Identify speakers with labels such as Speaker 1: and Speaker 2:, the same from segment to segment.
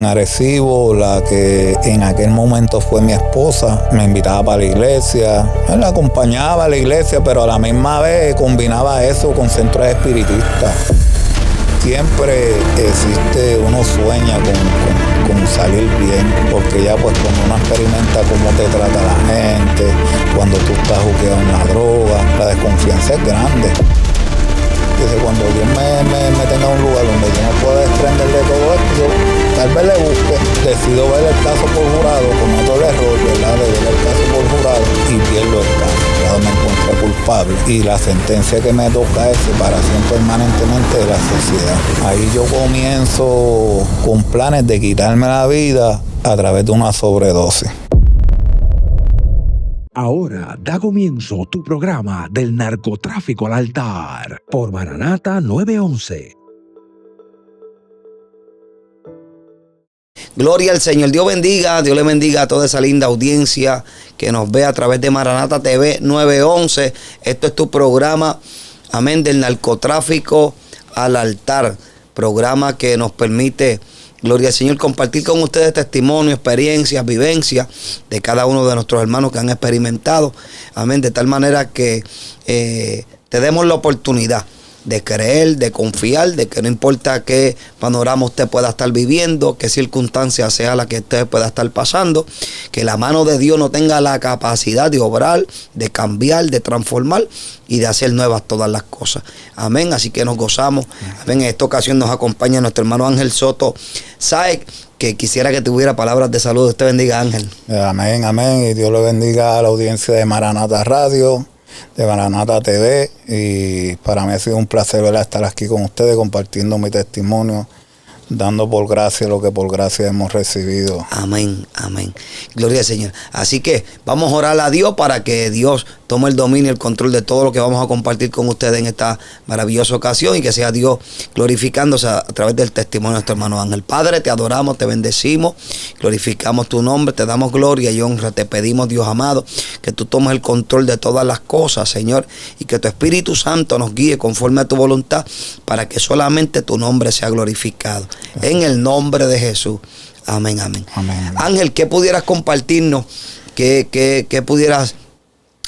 Speaker 1: Arecibo, la que en aquel momento fue mi esposa, me invitaba para la iglesia, él la acompañaba a la iglesia, pero a la misma vez combinaba eso con centros espiritistas. Siempre existe, uno sueña con salir bien, porque ya pues cuando uno experimenta cómo te trata la gente, cuando tú estás juqueado en la droga, la desconfianza es grande. Dice, cuando Dios me tenga un lugar donde yo no pueda desprender de todo esto, tal vez le busque, decido ver el caso por jurado, cometo el error, ¿verdad?, de ver el caso por jurado y pierdo el caso. Ya me encontré culpable y la sentencia que me toca es separación permanentemente de la sociedad. Ahí yo comienzo con planes de quitarme la vida a través de una sobredosis.
Speaker 2: Ahora da comienzo tu programa del narcotráfico al altar por Maranata 911.
Speaker 3: Gloria al Señor. Dios le bendiga a toda esa linda audiencia que nos ve a través de Maranata TV 911. Esto es tu programa, amén, del narcotráfico al altar. Programa que nos permite, gloria al Señor, compartir con ustedes testimonios, experiencias, vivencias de cada uno de nuestros hermanos que han experimentado. Amén. De tal manera que te demos la oportunidad de creer, de confiar, de que no importa qué panorama usted pueda estar viviendo, qué circunstancia sea la que usted pueda estar pasando, que la mano de Dios no tenga la capacidad de obrar, de cambiar, de transformar y de hacer nuevas todas las cosas. Amén. Así que nos gozamos. Amén. En esta ocasión nos acompaña nuestro hermano Ángel Soto Sáez, que quisiera que tuviera palabras de salud. Usted bendiga, Ángel.
Speaker 1: Amén, amén. Y Dios le bendiga a la audiencia de Maranata Radio, de Maranata TV, y para mí ha sido un placer, ¿verdad?, estar aquí con ustedes compartiendo mi testimonio, dando por gracia lo que por gracia hemos recibido.
Speaker 3: Amén, amén. Gloria al Señor. Así que vamos a orar a Dios para que Dios tome el dominio y el control de todo lo que vamos a compartir con ustedes en esta maravillosa ocasión, y que sea Dios glorificándose a través del testimonio de nuestro hermano Ángel. Padre, te adoramos, te bendecimos, glorificamos tu nombre, te damos gloria y honra. Te pedimos, Dios amado, que tú tomes el control de todas las cosas, Señor, y que tu Espíritu Santo nos guíe conforme a tu voluntad, para que solamente tu nombre sea glorificado. En el nombre de Jesús. Amén, amén.
Speaker 1: Amén.
Speaker 3: Ángel, ¿qué pudieras compartirnos? ¿Qué pudieras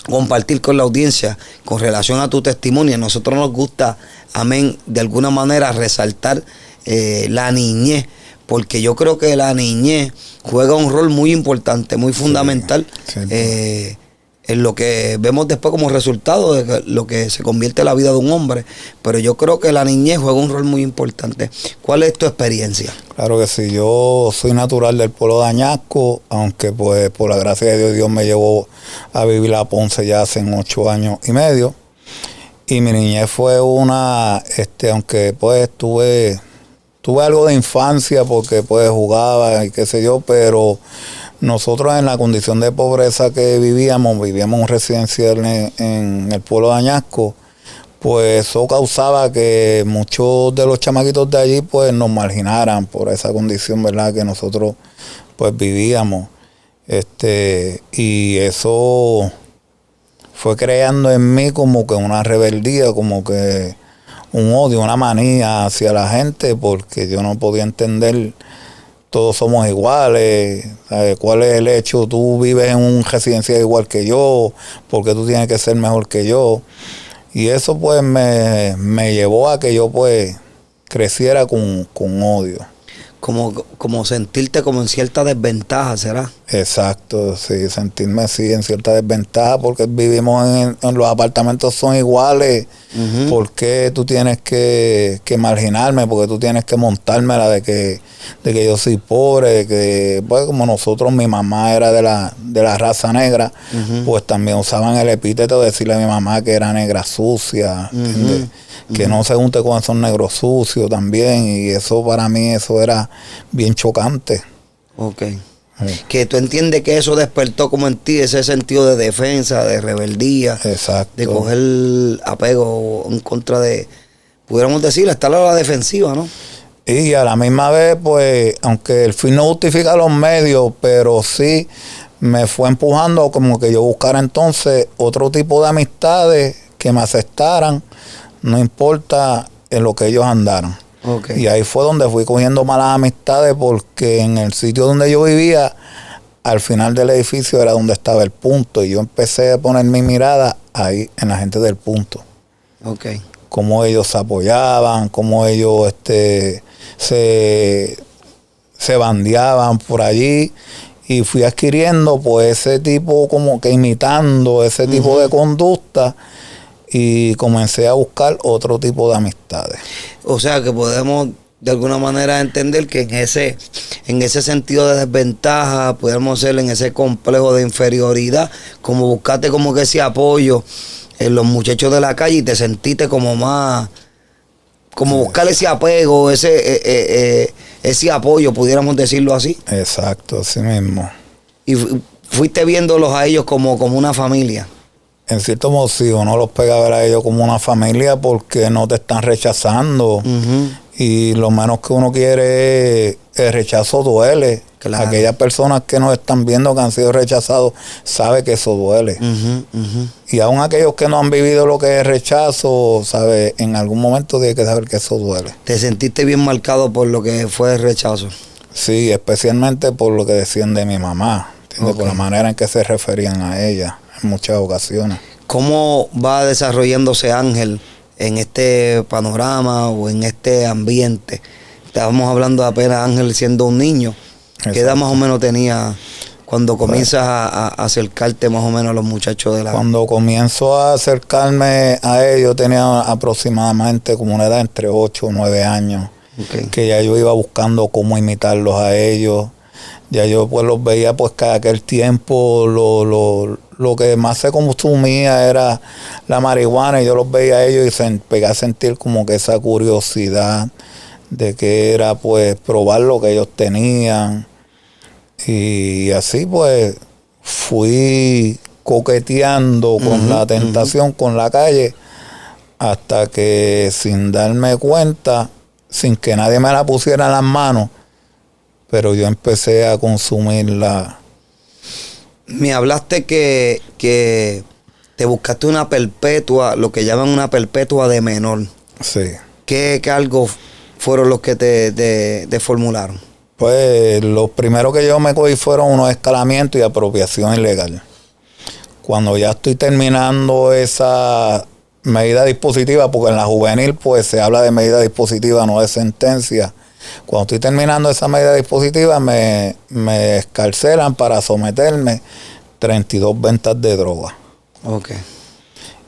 Speaker 3: compartir con la audiencia con relación a tu testimonio? A nosotros nos gusta, amén, de alguna manera resaltar la niñez, porque yo creo que la niñez juega un rol muy importante, muy fundamental, sí. En lo que vemos después como resultado de lo que se convierte en la vida de un hombre. Pero yo creo que la niñez juega un rol muy importante. ¿Cuál es tu experiencia?
Speaker 1: Claro que sí, yo soy natural del pueblo de Añasco, aunque pues por la gracia de Dios, Dios me llevó a vivir a Ponce ya hace 8 años y medio. Y mi niñez fue aunque pues tuve algo de infancia porque pues jugaba y qué sé yo, pero nosotros en la condición de pobreza que vivíamos en un residencial en el pueblo de Añasco, pues eso causaba que muchos de los chamaquitos de allí pues nos marginaran por esa condición, ¿verdad?, que nosotros pues vivíamos. Y eso fue creando en mí como que una rebeldía, como que un odio, una manía hacia la gente, porque yo no podía entender. Todos somos iguales, ¿sabes? ¿Cuál es el hecho? Tú vives en un residencial igual que yo, porque tú tienes que ser mejor que yo. Y eso pues me llevó a que yo pues creciera con odio.
Speaker 3: Como sentirte como en cierta desventaja, ¿será?
Speaker 1: Exacto, sí, sentirme así en cierta desventaja, porque vivimos en los apartamentos son iguales. Uh-huh. ¿Por qué tú tienes que marginarme? Porque tú tienes que montármela de que yo soy pobre, de que pues como nosotros, mi mamá era de la raza negra. Uh-huh. Pues también usaban el epíteto de decirle a mi mamá que era negra sucia, ¿entiendes? Uh-huh. Que no se junte con esos negros sucios también, y eso para mí eso era bien chocante.
Speaker 3: Ok. Que tú entiendes que eso despertó como en ti ese sentido de defensa, de rebeldía.
Speaker 1: Exacto.
Speaker 3: De coger apego en contra de, pudiéramos decir, estar a la defensiva, ¿no?
Speaker 1: Y a la misma vez, pues, aunque el fin no justifica los medios, pero sí me fue empujando como que yo buscara entonces otro tipo de amistades que me aceptaran, no importa en lo que ellos andaran.
Speaker 3: Okay.
Speaker 1: Y ahí fue donde fui cogiendo malas amistades, porque en el sitio donde yo vivía, al final del edificio era donde estaba el punto, y yo empecé a poner mi mirada ahí en la gente del punto.
Speaker 3: Okay.
Speaker 1: Cómo ellos se apoyaban, cómo ellos se bandeaban por allí, y fui adquiriendo pues ese tipo, como que imitando ese tipo de conducta, y comencé a buscar otro tipo de amistades.
Speaker 3: O sea que podemos de alguna manera entender que en ese sentido de desventaja, podemos ser en ese complejo de inferioridad, como buscaste como que ese apoyo en los muchachos de la calle y te sentiste como más, como buscar ese apego, ese apoyo, pudiéramos decirlo así.
Speaker 1: Exacto, así mismo.
Speaker 3: Y fuiste viéndolos a ellos como una familia.
Speaker 1: En cierto modo sí, uno los pega a ver a ellos como una familia, porque no te están rechazando. Y lo menos que uno quiere es el rechazo duele.
Speaker 3: Claro.
Speaker 1: Aquellas personas que nos están viendo que han sido rechazados saben que eso duele. Y aún aquellos que no han vivido lo que es rechazo, sabe, en algún momento tiene que saber que eso duele.
Speaker 3: ¿Te sentiste bien marcado por lo que fue el rechazo?
Speaker 1: Sí, especialmente por lo que decían de mi mamá, ¿entiendes? Por la manera en que se referían a ella en muchas ocasiones.
Speaker 3: ¿Cómo va desarrollándose Ángel en este panorama o en este ambiente? Estábamos hablando de apenas Ángel siendo un niño.
Speaker 1: Exacto.
Speaker 3: ¿Qué edad más o menos tenía cuando comienzas a acercarte más o menos a los muchachos de la...
Speaker 1: Cuando comienzo a acercarme a ellos, tenía aproximadamente como una edad entre 8 o 9 años.
Speaker 3: Okay.
Speaker 1: Que ya yo iba buscando cómo imitarlos a ellos. Ya yo pues los veía, pues que aquel tiempo lo que más se consumía era la marihuana, y yo los veía a ellos y se empecé a sentir como que esa curiosidad de que era pues probar lo que ellos tenían. Y así pues fui coqueteando con la tentación, con la calle, hasta que sin darme cuenta, sin que nadie me la pusiera en las manos, pero yo empecé a consumirla.
Speaker 3: Me hablaste que te buscaste una perpetua, lo que llaman una perpetua de menor.
Speaker 1: Sí.
Speaker 3: ¿Qué cargos fueron los que te formularon?
Speaker 1: Pues los primeros que yo me cogí fueron unos escalamientos y apropiación ilegal. Cuando ya estoy terminando esa medida dispositiva, porque en la juvenil pues se habla de medida dispositiva, no de sentencia. Cuando estoy terminando esa medida dispositiva, me escarcelan para someterme 32 ventas de droga.
Speaker 3: Okay.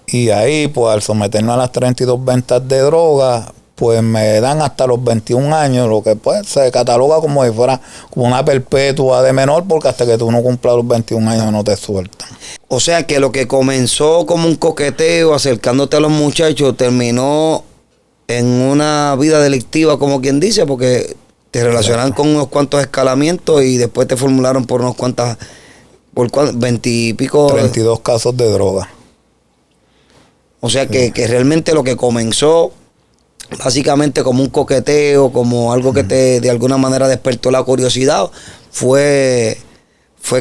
Speaker 1: Y ahí, pues al someterme a las 32 ventas de droga, pues me dan hasta los 21 años, lo que pues se cataloga como si fuera como una perpetua de menor, porque hasta que tú no cumplas los 21 años no te sueltan.
Speaker 3: O sea que lo que comenzó como un coqueteo, acercándote a los muchachos, terminó en una vida delictiva, como quien dice, porque te relacionaron con unos cuantos escalamientos y después te formularon por unos cuantas, por 20 y pico.
Speaker 1: 32 casos de droga.
Speaker 3: O sea que realmente lo que comenzó básicamente como un coqueteo, como algo que te de alguna manera despertó la curiosidad, fue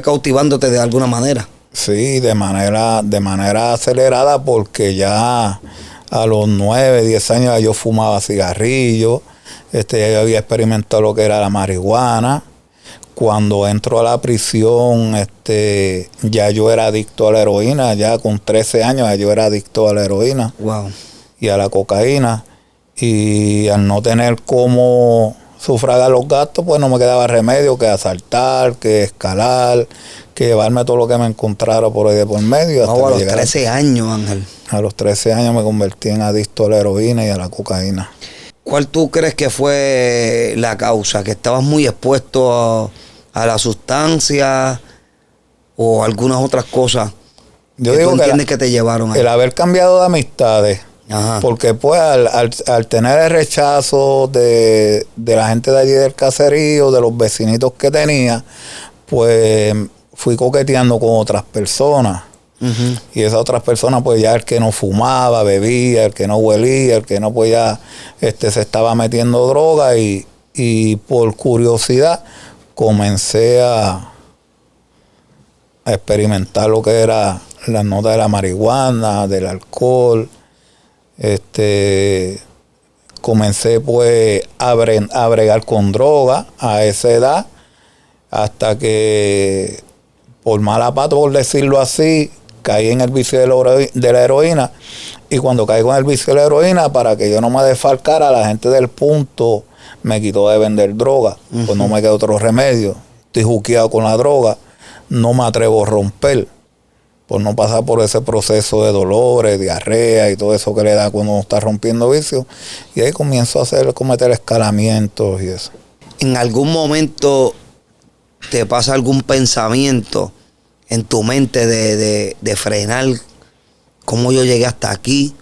Speaker 3: cautivándote de alguna manera.
Speaker 1: Sí, de manera acelerada, porque ya a los 9, 10 años ya yo fumaba cigarrillos, ya yo había experimentado lo que era la marihuana. Cuando entro a la prisión, ya yo era adicto a la heroína, ya con 13 años ya yo era adicto a la heroína.
Speaker 3: Wow.
Speaker 1: Y a la cocaína. Y al no tener cómo sufragar los gastos, pues no me quedaba remedio que asaltar, que escalar, que llevarme todo lo que me encontrara por ahí de por medio.
Speaker 3: Hasta a los 13 años, Ángel.
Speaker 1: A los 13 años me convertí en adicto a la heroína y a la cocaína.
Speaker 3: ¿Cuál tú crees que fue la causa? ¿Que estabas muy expuesto a la sustancia o algunas otras cosas?
Speaker 1: Yo
Speaker 3: que
Speaker 1: digo
Speaker 3: tú
Speaker 1: que
Speaker 3: entiendes que te llevaron ahí.
Speaker 1: El haber cambiado de amistades.
Speaker 3: Ajá.
Speaker 1: Porque pues al tener el rechazo de la gente de allí del caserío, de los vecinitos que tenía, pues fui coqueteando con otras personas.
Speaker 3: Uh-huh.
Speaker 1: Y esas otras personas, pues ya el que no fumaba, bebía, el que no huelía, el que no, pues ya se estaba metiendo droga, y por curiosidad comencé a experimentar lo que era las notas de la marihuana, del alcohol. comencé pues a bregar con droga a esa edad, hasta que por mala pata, por decirlo así, caí en el vicio de la heroína. Y cuando caigo en el vicio de la heroína, para que yo no me desfalcara, la gente del punto me quitó de vender droga. Pues no me quedó otro remedio. Estoy juqueado con la droga. No me atrevo a romper, por no pasar por ese proceso de dolores, diarrea y todo eso que le da cuando uno está rompiendo vicios. Y ahí comienzo a cometer escalamientos y eso.
Speaker 3: ¿En algún momento te pasa algún pensamiento en tu mente de frenar cómo yo llegué hasta aquí?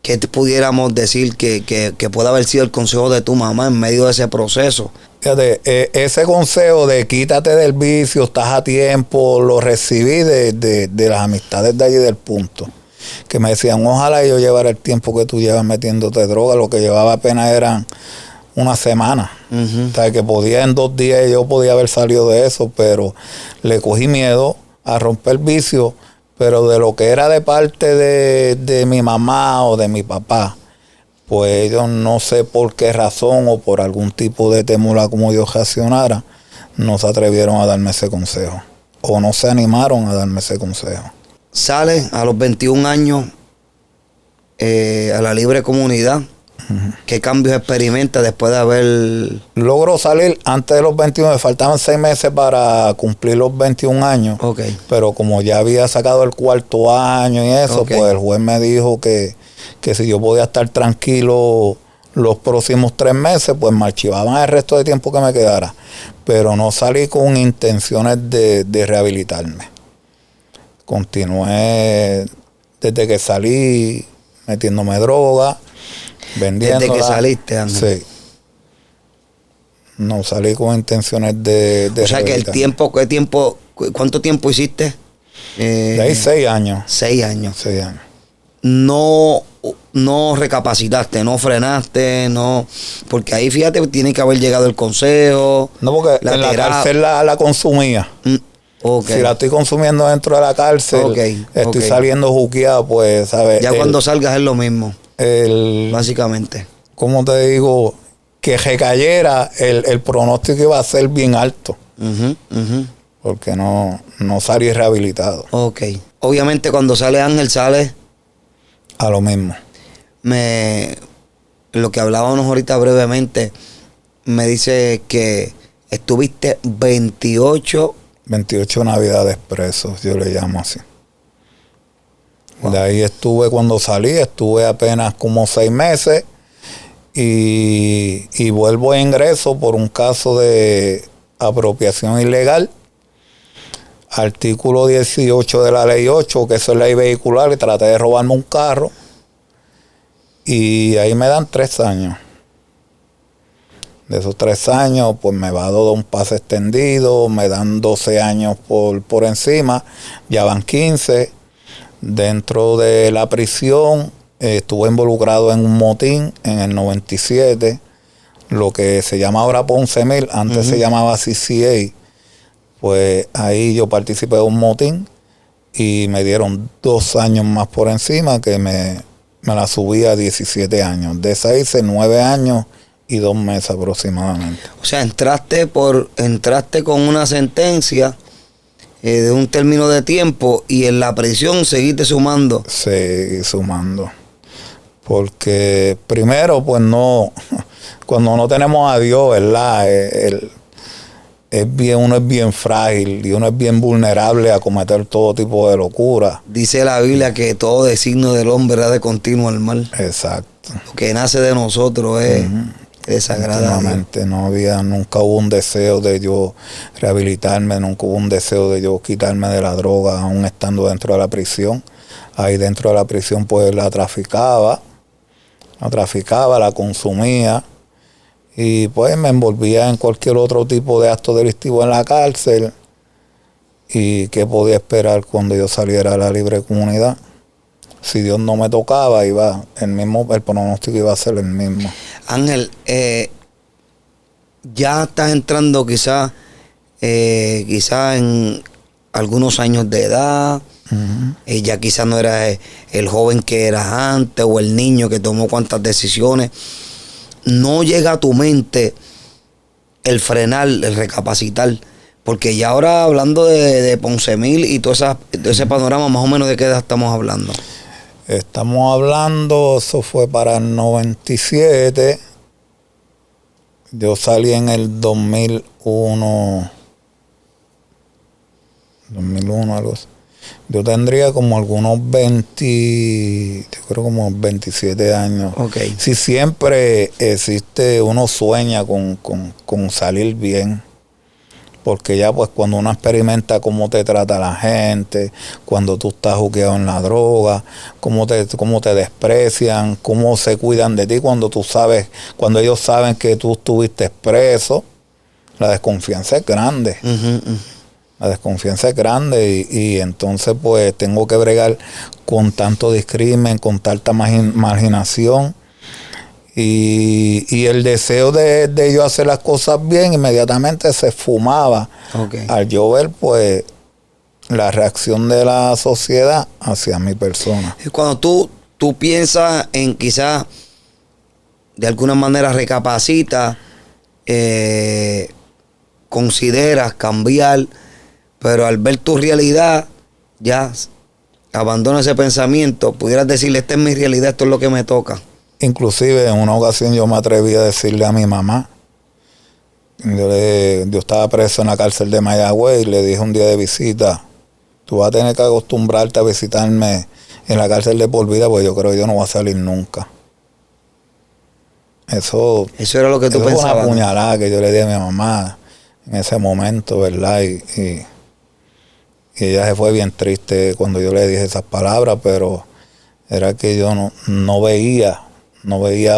Speaker 3: ¿Qué te pudiéramos decir que puede haber sido el consejo de tu mamá en medio de ese proceso?
Speaker 1: Fíjate, ese consejo de quítate del vicio, estás a tiempo, lo recibí de las amistades de allí del punto, que me decían, ojalá yo llevara el tiempo que tú llevas metiéndote droga. Lo que llevaba apenas eran una semana. O sea, que podía en 2 días yo podía haber salido de eso, pero le cogí miedo a romper vicio. Pero de lo que era de parte de mi mamá o de mi papá, pues ellos no sé por qué razón o por algún tipo de temor a cómo yo reaccionara, no se atrevieron a darme ese consejo. O no se animaron a darme ese consejo.
Speaker 3: Sales a los 21 años a la libre comunidad. ¿Qué cambios experimentas después de haber...?
Speaker 1: Logro salir antes de los 21, me faltaban 6 meses para cumplir los 21 años.
Speaker 3: Okay.
Speaker 1: Pero como ya había sacado el 4º año y eso,
Speaker 3: Okay.
Speaker 1: pues el juez me dijo que si yo podía estar tranquilo los próximos 3 meses, pues me archivaban el resto de tiempo que me quedara. Pero no salí con intenciones de rehabilitarme. Continué desde que salí metiéndome droga, vendiéndola.
Speaker 3: Desde que saliste, Ángel.
Speaker 1: Sí. No salí con intenciones de
Speaker 3: O sea que el tiempo, ¿cuánto tiempo hiciste?
Speaker 1: De ahí 6 años.
Speaker 3: 6 años.
Speaker 1: 6 años.
Speaker 3: No recapacitaste, no frenaste, no. Porque ahí, fíjate, tiene que haber llegado el consejo.
Speaker 1: No, porque en la cárcel la consumía.
Speaker 3: Okay.
Speaker 1: Si la estoy consumiendo dentro de la cárcel, estoy saliendo juqueado, pues, ¿sabes?
Speaker 3: Ya cuando salgas es lo mismo. Básicamente.
Speaker 1: ¿Cómo te digo? Que recayera, el pronóstico iba a ser bien alto. Porque no salí rehabilitado.
Speaker 3: Ok. Obviamente cuando sale Ángel, sale...
Speaker 1: A lo mismo.
Speaker 3: Lo que hablábamos ahorita brevemente, me dice que estuviste 28
Speaker 1: navidades presos, yo le llamo así.
Speaker 3: Wow.
Speaker 1: De ahí cuando salí, estuve apenas como 6 meses y vuelvo a ingreso por un caso de apropiación ilegal. Artículo 18 de la ley 8, que eso es ley vehicular, y traté de robarme un carro. Y ahí me dan 3 años. De esos 3 años, pues me va a dar un pase extendido, me dan 12 años por encima, ya van 15. Dentro de la prisión estuve involucrado en un motín en el 97, lo que se llama ahora Ponce Mil, antes se llamaba CCA. Pues ahí yo participé de un motín y me dieron 2 años más por encima, que me la subí a 17 años. De esa hice 9 años y 2 meses aproximadamente.
Speaker 3: O sea, entraste con una sentencia de un término de tiempo y en la prisión seguiste sumando.
Speaker 1: Seguí sumando. Porque primero, pues no, cuando no tenemos a Dios, ¿verdad? Uno es bien frágil y uno es bien vulnerable a cometer todo tipo de locura.
Speaker 3: Dice la Biblia que todo designio del hombre era de continuo al mal.
Speaker 1: Exacto.
Speaker 3: Lo que nace de nosotros es desagradable.
Speaker 1: Nunca hubo un deseo de yo rehabilitarme, nunca hubo un deseo de yo quitarme de la droga, aún estando dentro de la prisión. Ahí dentro de la prisión pues la traficaba, la consumía. Y pues me envolvía en cualquier otro tipo de acto delictivo en la cárcel. ¿Y qué podía esperar cuando yo saliera a la libre comunidad? Si Dios no me tocaba, el pronóstico iba a ser el mismo.
Speaker 3: Ángel, ya estás entrando quizás en algunos años de edad. Ya quizás no eras el joven que eras antes o el niño que tomó cuantas decisiones. no llega a tu mente el frenar, el recapacitar? Porque ya ahora hablando de Ponce Mil y todo ese panorama, más o menos ¿de qué edad estamos hablando?
Speaker 1: Estamos hablando, eso fue para el 97. Yo salí en el 2001, algo así. Yo tendría como algunos 20, yo creo como 27 años.
Speaker 3: Okay.
Speaker 1: Si siempre existe, uno sueña con salir bien. Porque ya pues cuando uno experimenta cómo te trata la gente, cuando tú estás juqueado en la droga, cómo te desprecian, cómo se cuidan de ti cuando ellos saben que tú estuviste preso, la desconfianza es grande. La desconfianza es grande y entonces pues tengo que bregar con tanto discrimen, con tanta marginación. Y el deseo de yo hacer las cosas bien inmediatamente se esfumaba.
Speaker 3: Okay.
Speaker 1: Al yo ver pues la reacción de la sociedad hacia mi persona.
Speaker 3: Y cuando tú piensas en quizás de alguna manera recapacita, consideras cambiar, pero al ver tu realidad ya abandona ese pensamiento, pudieras decirle, esta es mi realidad, esto es lo que me toca.
Speaker 1: Inclusive en una ocasión yo me atreví a decirle a mi mamá, yo estaba preso en la cárcel de Mayagüez y le dije un día de visita, tú vas a tener que acostumbrarte a visitarme en la cárcel de por vida, porque yo creo que yo no voy a salir nunca. Eso
Speaker 3: era lo que tú pensabas.
Speaker 1: Fue una puñalada que yo le di a mi mamá en ese momento, ¿verdad? Y ella se fue bien triste cuando yo le dije esas palabras, pero era que yo no veía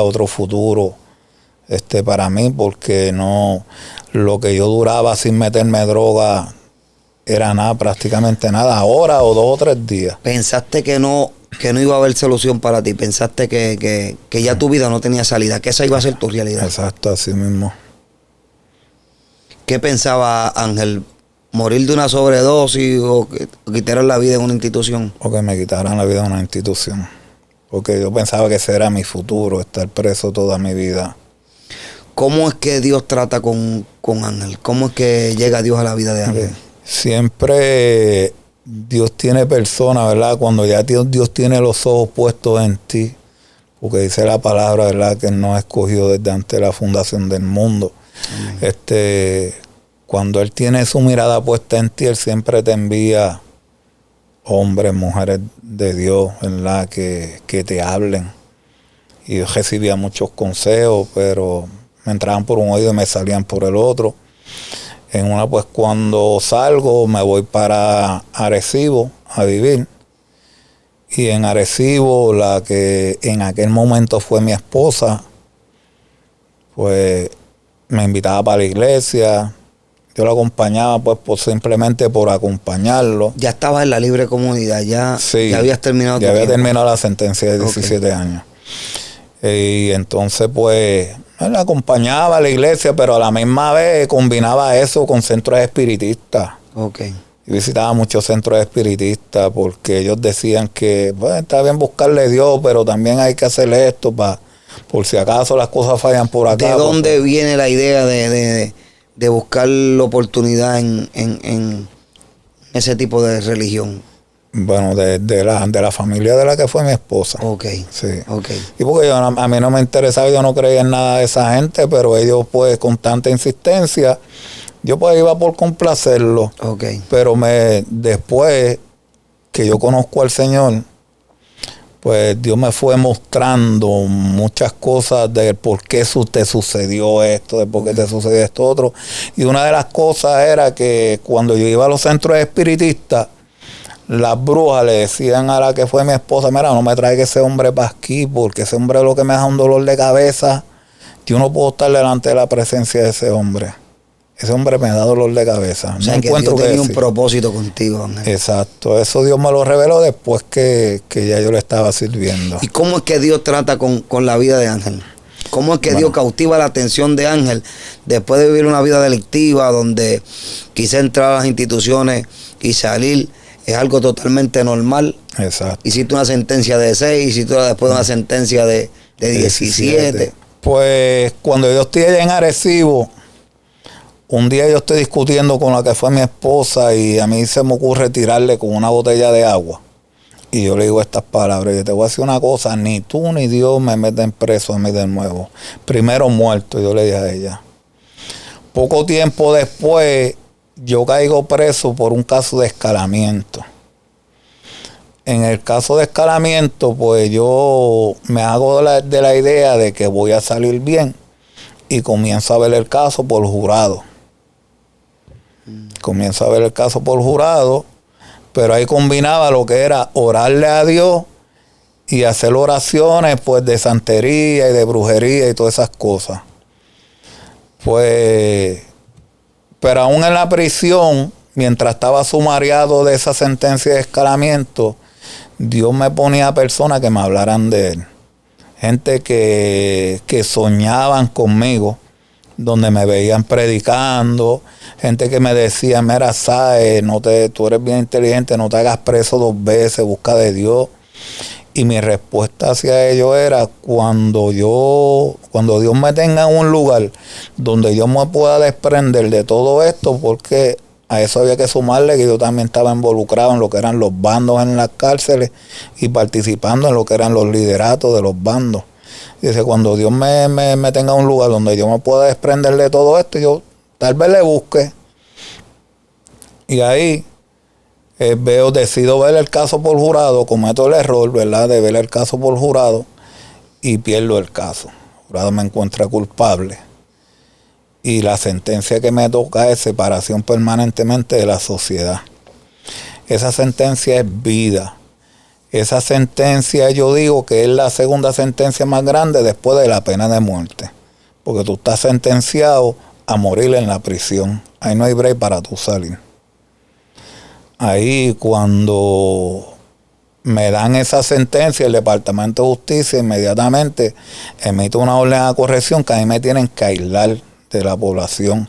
Speaker 1: otro futuro para mí, porque lo que yo duraba sin meterme droga era nada, prácticamente nada, hora o 2 o 3 días.
Speaker 3: Pensaste que no iba a haber solución para ti, pensaste que ya tu vida no tenía salida, que esa iba a ser tu realidad.
Speaker 1: Exacto, así mismo.
Speaker 3: ¿Qué pensaba Ángel? ¿Morir de una sobredosis o quitaran la vida en una institución?
Speaker 1: O que me quitaran la vida en una institución. Porque yo pensaba que ese era mi futuro, estar preso toda mi vida.
Speaker 3: ¿Cómo es que Dios trata con Ángel? ¿Cómo es que llega Dios a la vida de Ángel?
Speaker 1: Siempre Dios tiene personas, ¿verdad? Cuando ya Dios tiene los ojos puestos en ti, porque dice la palabra, ¿verdad? Que Él nos escogió desde antes de la fundación del mundo. Amén. Cuando Él tiene su mirada puesta en ti, Él siempre te envía hombres, mujeres de Dios, ¿verdad? Que te hablen. Y yo recibía muchos consejos, pero me entraban por un oído y me salían por el otro. En una, pues cuando salgo, me voy para Arecibo a vivir. Y en Arecibo, la que en aquel momento fue mi esposa, pues me invitaba para la iglesia. Yo lo acompañaba pues simplemente por acompañarlo.
Speaker 3: Ya estabas en la libre comunidad, ya habías terminado.
Speaker 1: Ya había terminado la sentencia de 17 años. Y entonces pues la acompañaba a la iglesia, pero a la misma vez combinaba eso con centros espiritistas. Y visitaba muchos centros espiritistas porque ellos decían que está bien buscarle a Dios, pero también hay que hacer esto por si acaso las cosas fallan por acá.
Speaker 3: ¿De dónde viene la idea de buscar la oportunidad en ese tipo de religión?
Speaker 1: Bueno, de la familia de la que fue mi esposa. Sí. Y porque a mí no me interesaba, yo no creía en nada de esa gente, pero ellos pues con tanta insistencia, yo pues iba por complacerlo. Pero después que yo conozco al Señor, pues Dios me fue mostrando muchas cosas de por qué te sucedió esto, de por qué te sucedió esto otro. Y una de las cosas era que cuando yo iba a los centros espiritistas, las brujas le decían a la que fue mi esposa, mira, no me traiga ese hombre para aquí, porque ese hombre es lo que me da un dolor de cabeza. Yo no puedo estar delante de la presencia de ese hombre. Ese hombre me da dolor de cabeza.
Speaker 3: O sea,
Speaker 1: no
Speaker 3: que
Speaker 1: encuentro
Speaker 3: Dios tenía
Speaker 1: decir.
Speaker 3: Un propósito contigo, Ángel.
Speaker 1: Exacto. Eso Dios me lo reveló después que ya yo le estaba sirviendo.
Speaker 3: ¿Y cómo es que Dios trata con la vida de Ángel? ¿Cómo es que Dios cautiva la atención de Ángel después de vivir una vida delictiva donde quizá entrar a las instituciones y salir es algo totalmente normal?
Speaker 1: Exacto.
Speaker 3: Hiciste una sentencia de 6, hiciste después una sentencia de 17.
Speaker 1: Pues cuando yo estoy allá en Arecibo, un día yo estoy discutiendo con la que fue mi esposa y a mí se me ocurre tirarle con una botella de agua. Y yo le digo estas palabras: yo te voy a decir una cosa, ni tú ni Dios me meten preso a mí de nuevo. Primero muerto, yo le dije a ella. Poco tiempo después, yo caigo preso por un caso de escalamiento. En el caso de escalamiento, pues yo me hago de la idea de que voy a salir bien y comienzo a ver el caso por jurado. Comienzo a ver el caso por jurado, pero ahí combinaba lo que era orarle a Dios y hacer oraciones pues de santería y de brujería y todas esas cosas. Pues, pero aún en la prisión, mientras estaba sumariado de esa sentencia de escalamiento, Dios me ponía personas que me hablaran de Él. Gente que soñaban conmigo, donde me veían predicando, gente que me decía: mira, Sae, tú eres bien inteligente, no te hagas preso 2 veces, busca de Dios. Y mi respuesta hacia ellos era: cuando Dios me tenga en un lugar donde yo me pueda desprender de todo esto, porque a eso había que sumarle que yo también estaba involucrado en lo que eran los bandos en las cárceles y participando en lo que eran los lideratos de los bandos. Dice: cuando Dios me tenga un lugar donde yo me pueda desprender de todo esto, yo tal vez le busque. Y ahí decido ver el caso por jurado, cometo el error, ¿verdad?, de ver el caso por jurado y pierdo el caso. El jurado me encuentra culpable. Y la sentencia que me toca es separación permanentemente de la sociedad. Esa sentencia es vida. Esa sentencia yo digo que es la segunda sentencia más grande después de la pena de muerte. Porque tú estás sentenciado a morir en la prisión. Ahí no hay break para tú salir. Ahí cuando me dan esa sentencia, el Departamento de Justicia inmediatamente emite una orden de corrección que a mí me tienen que aislar de la población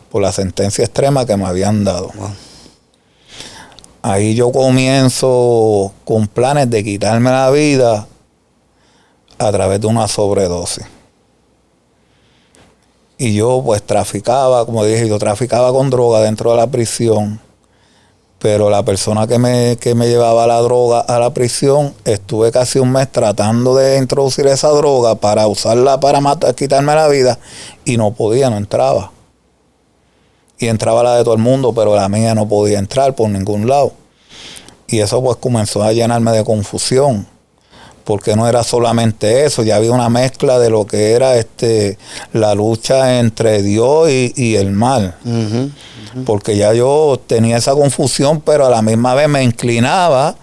Speaker 1: por la sentencia extrema que me habían dado. Wow. Ahí yo comienzo con planes de quitarme la vida a través de una sobredosis. Y yo pues traficaba, como dije, yo traficaba con droga dentro de la prisión. Pero la persona que me llevaba la droga a la prisión, estuve casi un mes tratando de introducir esa droga para usarla para quitarme la vida, y no podía, no entraba. Y entraba la de todo el mundo, pero la mía no podía entrar por ningún lado. Y eso pues comenzó a llenarme de confusión, porque no era solamente eso, ya había una mezcla de lo que era la lucha entre Dios y el mal. Uh-huh. Porque ya yo tenía esa confusión, pero a la misma vez me inclinaba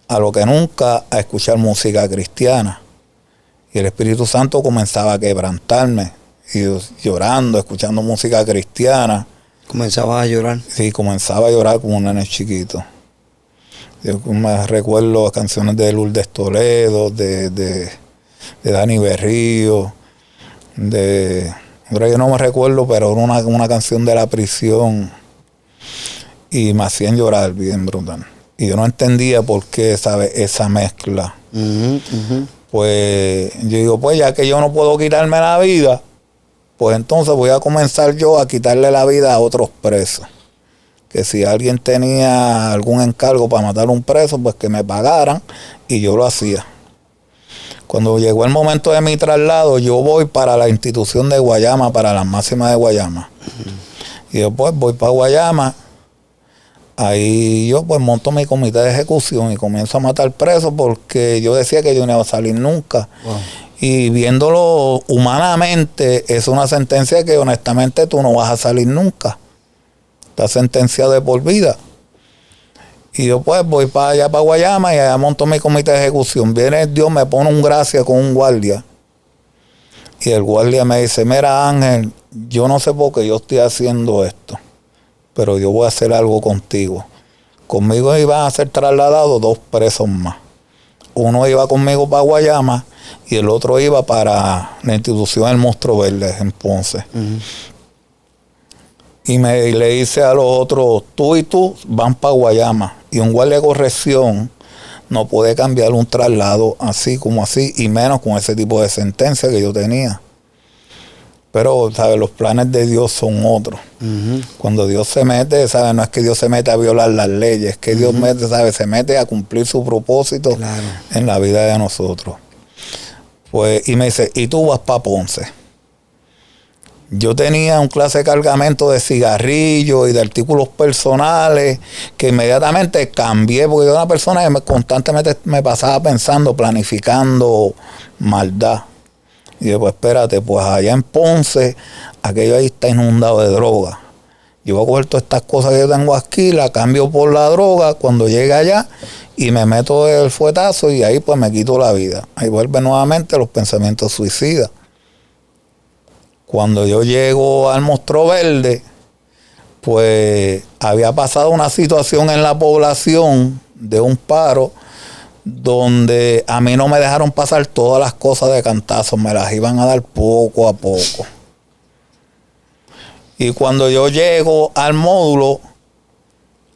Speaker 1: a lo que nunca, a escuchar música cristiana. Y el Espíritu Santo comenzaba a quebrantarme, y yo llorando, escuchando música cristiana.
Speaker 3: ¿Comenzabas a llorar?
Speaker 1: Sí, comenzaba a llorar como un nene chiquito. Yo me recuerdo canciones de Lourdes Toledo, de Dani Berrío, ahora yo no me recuerdo, pero era una canción de la prisión, y me hacían llorar bien brutal. Y yo no entendía por qué, ¿sabes?, esa mezcla. Uh-huh, uh-huh. Pues yo digo, pues ya que yo no puedo quitarme la vida, pues entonces voy a comenzar yo a quitarle la vida a otros presos. Que si alguien tenía algún encargo para matar a un preso, pues que me pagaran, y yo lo hacía. Cuando llegó el momento de mi traslado, yo voy para la institución de Guayama, para las máximas de Guayama. Y yo pues voy para Guayama. Ahí yo pues monto mi comité de ejecución y comienzo a matar presos, porque yo decía que yo no iba a salir nunca. Wow. Y viéndolo humanamente, es una sentencia que honestamente tú no vas a salir nunca. Estás sentenciado de por vida. Y yo pues voy para allá, para Guayama, y allá monto mi comité de ejecución. Viene Dios, me pone un gracia con un guardia. Y el guardia me dice: mira, Ángel, yo no sé por qué yo estoy haciendo esto, pero yo voy a hacer algo contigo. Conmigo iban a ser trasladados 2 presos más. Uno iba conmigo para Guayama y el otro iba para la institución del Monstruo Verde en Ponce. Uh-huh. Y le dice a los otros: tú y tú van para Guayama. Y un guardia de corrección no puede cambiar un traslado así como así, y menos con ese tipo de sentencia que yo tenía. Pero, ¿sabes? Los planes de Dios son otros. Cuando Dios se mete, ¿sabes? No es que Dios se mete a violar las leyes, es que Dios mete, ¿sabes? Se mete a cumplir su propósito en la vida de nosotros. Pues, y me dice, ¿y tú vas para Ponce? Yo tenía un clase de cargamento de cigarrillos y de artículos personales que inmediatamente cambié, porque yo era una persona que constantemente me pasaba pensando, planificando maldad. Y yo, pues espérate, pues allá en Ponce, aquello ahí está inundado de droga. Yo voy a coger todas estas cosas que yo tengo aquí, la cambio por la droga cuando llegue allá y me meto el fuetazo y ahí pues me quito la vida. Ahí vuelven nuevamente los pensamientos suicidas. Cuando yo llego al Monstruo Verde, pues había pasado una situación en la población de un paro donde a mí no me dejaron pasar todas las cosas de cantazo, me las iban a dar poco a poco. Y cuando yo llego al módulo,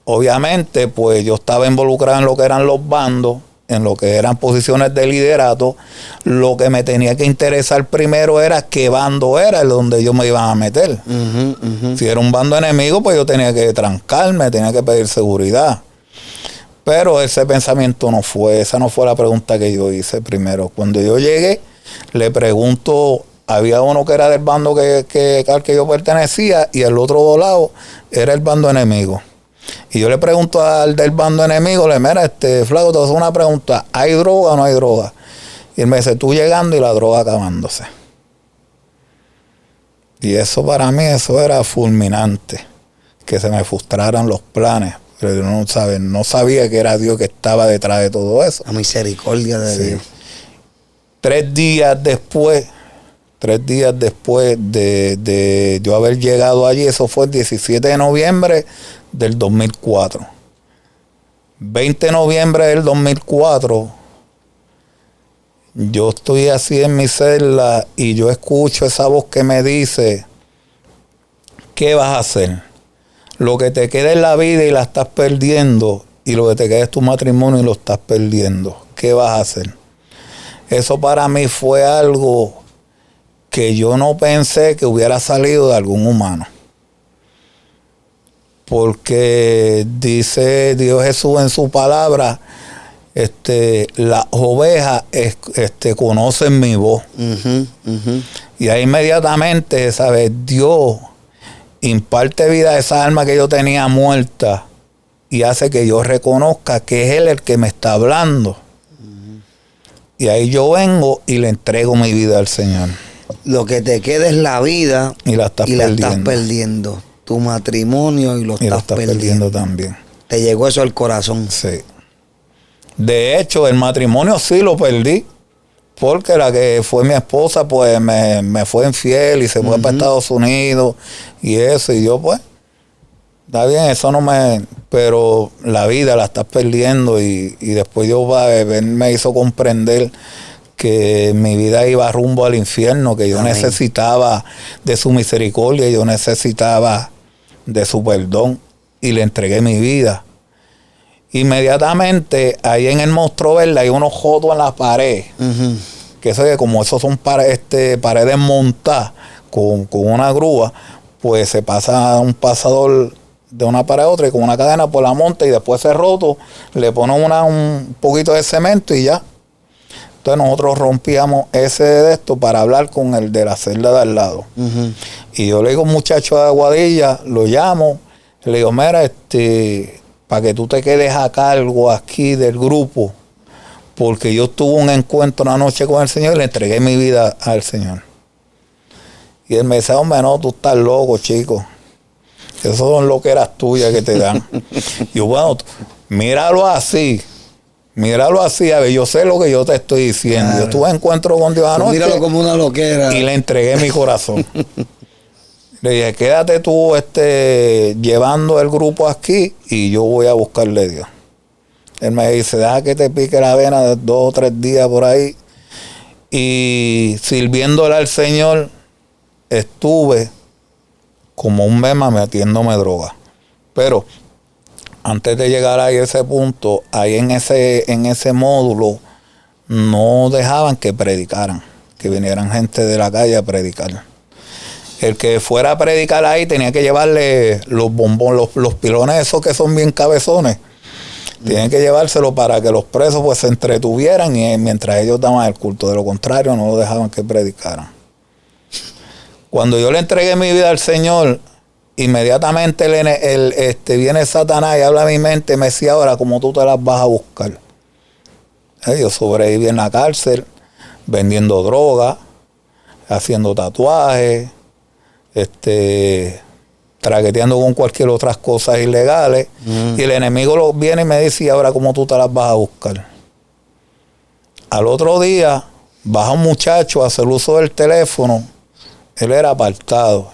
Speaker 1: obviamente, pues yo estaba involucrado en lo que eran los bandos, en lo que eran posiciones de liderato. Lo que me tenía que interesar primero era qué bando era el donde yo me iba a meter. Si era un bando enemigo, pues yo tenía que trancarme, tenía que pedir seguridad. Pero ese pensamiento no fue, esa no fue la pregunta que yo hice primero. Cuando yo llegué, le pregunto, había uno que era del bando al que yo pertenecía y el otro lado era el bando enemigo. Y yo le pregunto al del bando enemigo, le mira, flaco, te voy a hacer una pregunta, ¿hay droga o no hay droga? Y él me dice, tú llegando y la droga acabándose. Y eso para mí, eso era fulminante, que se me frustraran los planes. Pero yo no sabía que era Dios que estaba detrás de todo eso.
Speaker 3: La misericordia de Dios.
Speaker 1: 3 días después de yo haber llegado allí, eso fue el 17 de noviembre del 2004. 20 de noviembre del 2004, yo estoy así en mi celda y yo escucho esa voz que me dice, ¿qué vas a hacer? Lo que te queda en la vida y la estás perdiendo, y lo que te queda es tu matrimonio y lo estás perdiendo. ¿Qué vas a hacer? Eso para mí fue algo que yo no pensé que hubiera salido de algún humano. Porque dice Dios Jesús en su palabra, las ovejas conocen mi voz. Y ahí inmediatamente, ¿sabes? Dios imparte vida a esa alma que yo tenía muerta y hace que yo reconozca que es Él el que me está hablando. Y ahí yo vengo y le entrego mi vida al Señor.
Speaker 3: Lo que te queda es la vida
Speaker 1: y la estás
Speaker 3: perdiendo. Tu matrimonio y lo estás perdiendo
Speaker 1: también.
Speaker 3: Te llegó eso al corazón.
Speaker 1: Sí. De hecho, el matrimonio sí lo perdí. Porque la que fue mi esposa, pues me fue infiel y se fue para Estados Unidos y eso. Y yo, pues, está bien, eso no me... Pero la vida la estás perdiendo y después Dios me hizo comprender que mi vida iba rumbo al infierno, que yo necesitaba de su misericordia, yo necesitaba de su perdón y le entregué mi vida. Inmediatamente, ahí en el Monstruo Verde hay unos jotos en la pared. Que eso que como esos son paredes montadas con una grúa, pues se pasa un pasador de una pared a otra y con una cadena por la monta y después ese roto le ponen un poquito de cemento y ya. Entonces nosotros rompíamos ese de esto para hablar con el de la celda de al lado. Y yo le digo a un muchacho de Aguadilla, lo llamo, le digo, mira, para que tú te quedes a cargo aquí del grupo, porque yo tuve un encuentro una noche con el Señor y le entregué mi vida al Señor. Y él me dice, hombre, no, tú estás loco, chico. Esas son loqueras tuyas que te dan. Y yo, bueno, míralo así, a ver, yo sé lo que yo te estoy diciendo. Claro. Yo tuve encuentro con Dios anoche.
Speaker 3: Míralo como una loquera.
Speaker 1: Y le entregué mi corazón. Le dije, quédate tú llevando el grupo aquí y yo voy a buscarle a Dios. Él me dice, deja que te pique la vena de 2 o 3 días por ahí. Y sirviéndole al Señor, estuve como un mema metiéndome droga. Pero antes de llegar a ese punto, ahí en ese módulo, no dejaban que predicaran, que vinieran gente de la calle a predicar. El que fuera a predicar ahí tenía que llevarle los bombones, los pilones esos que son bien cabezones. Tienen que llevárselo para que los presos pues se entretuvieran y mientras ellos daban el culto. De lo contrario, no lo dejaban que predicaran. Cuando yo le entregué mi vida al Señor, inmediatamente viene Satanás y habla a mi mente y me decía, ahora, ¿cómo tú te las vas a buscar? Yo sobreviví en la cárcel, vendiendo droga, haciendo tatuajes, traqueteando con cualquier otras cosas ilegales. Y el enemigo viene y me dice, ¿y ahora cómo tú te las vas a buscar? Al otro día, baja un muchacho a hacer uso del teléfono. Él era apartado.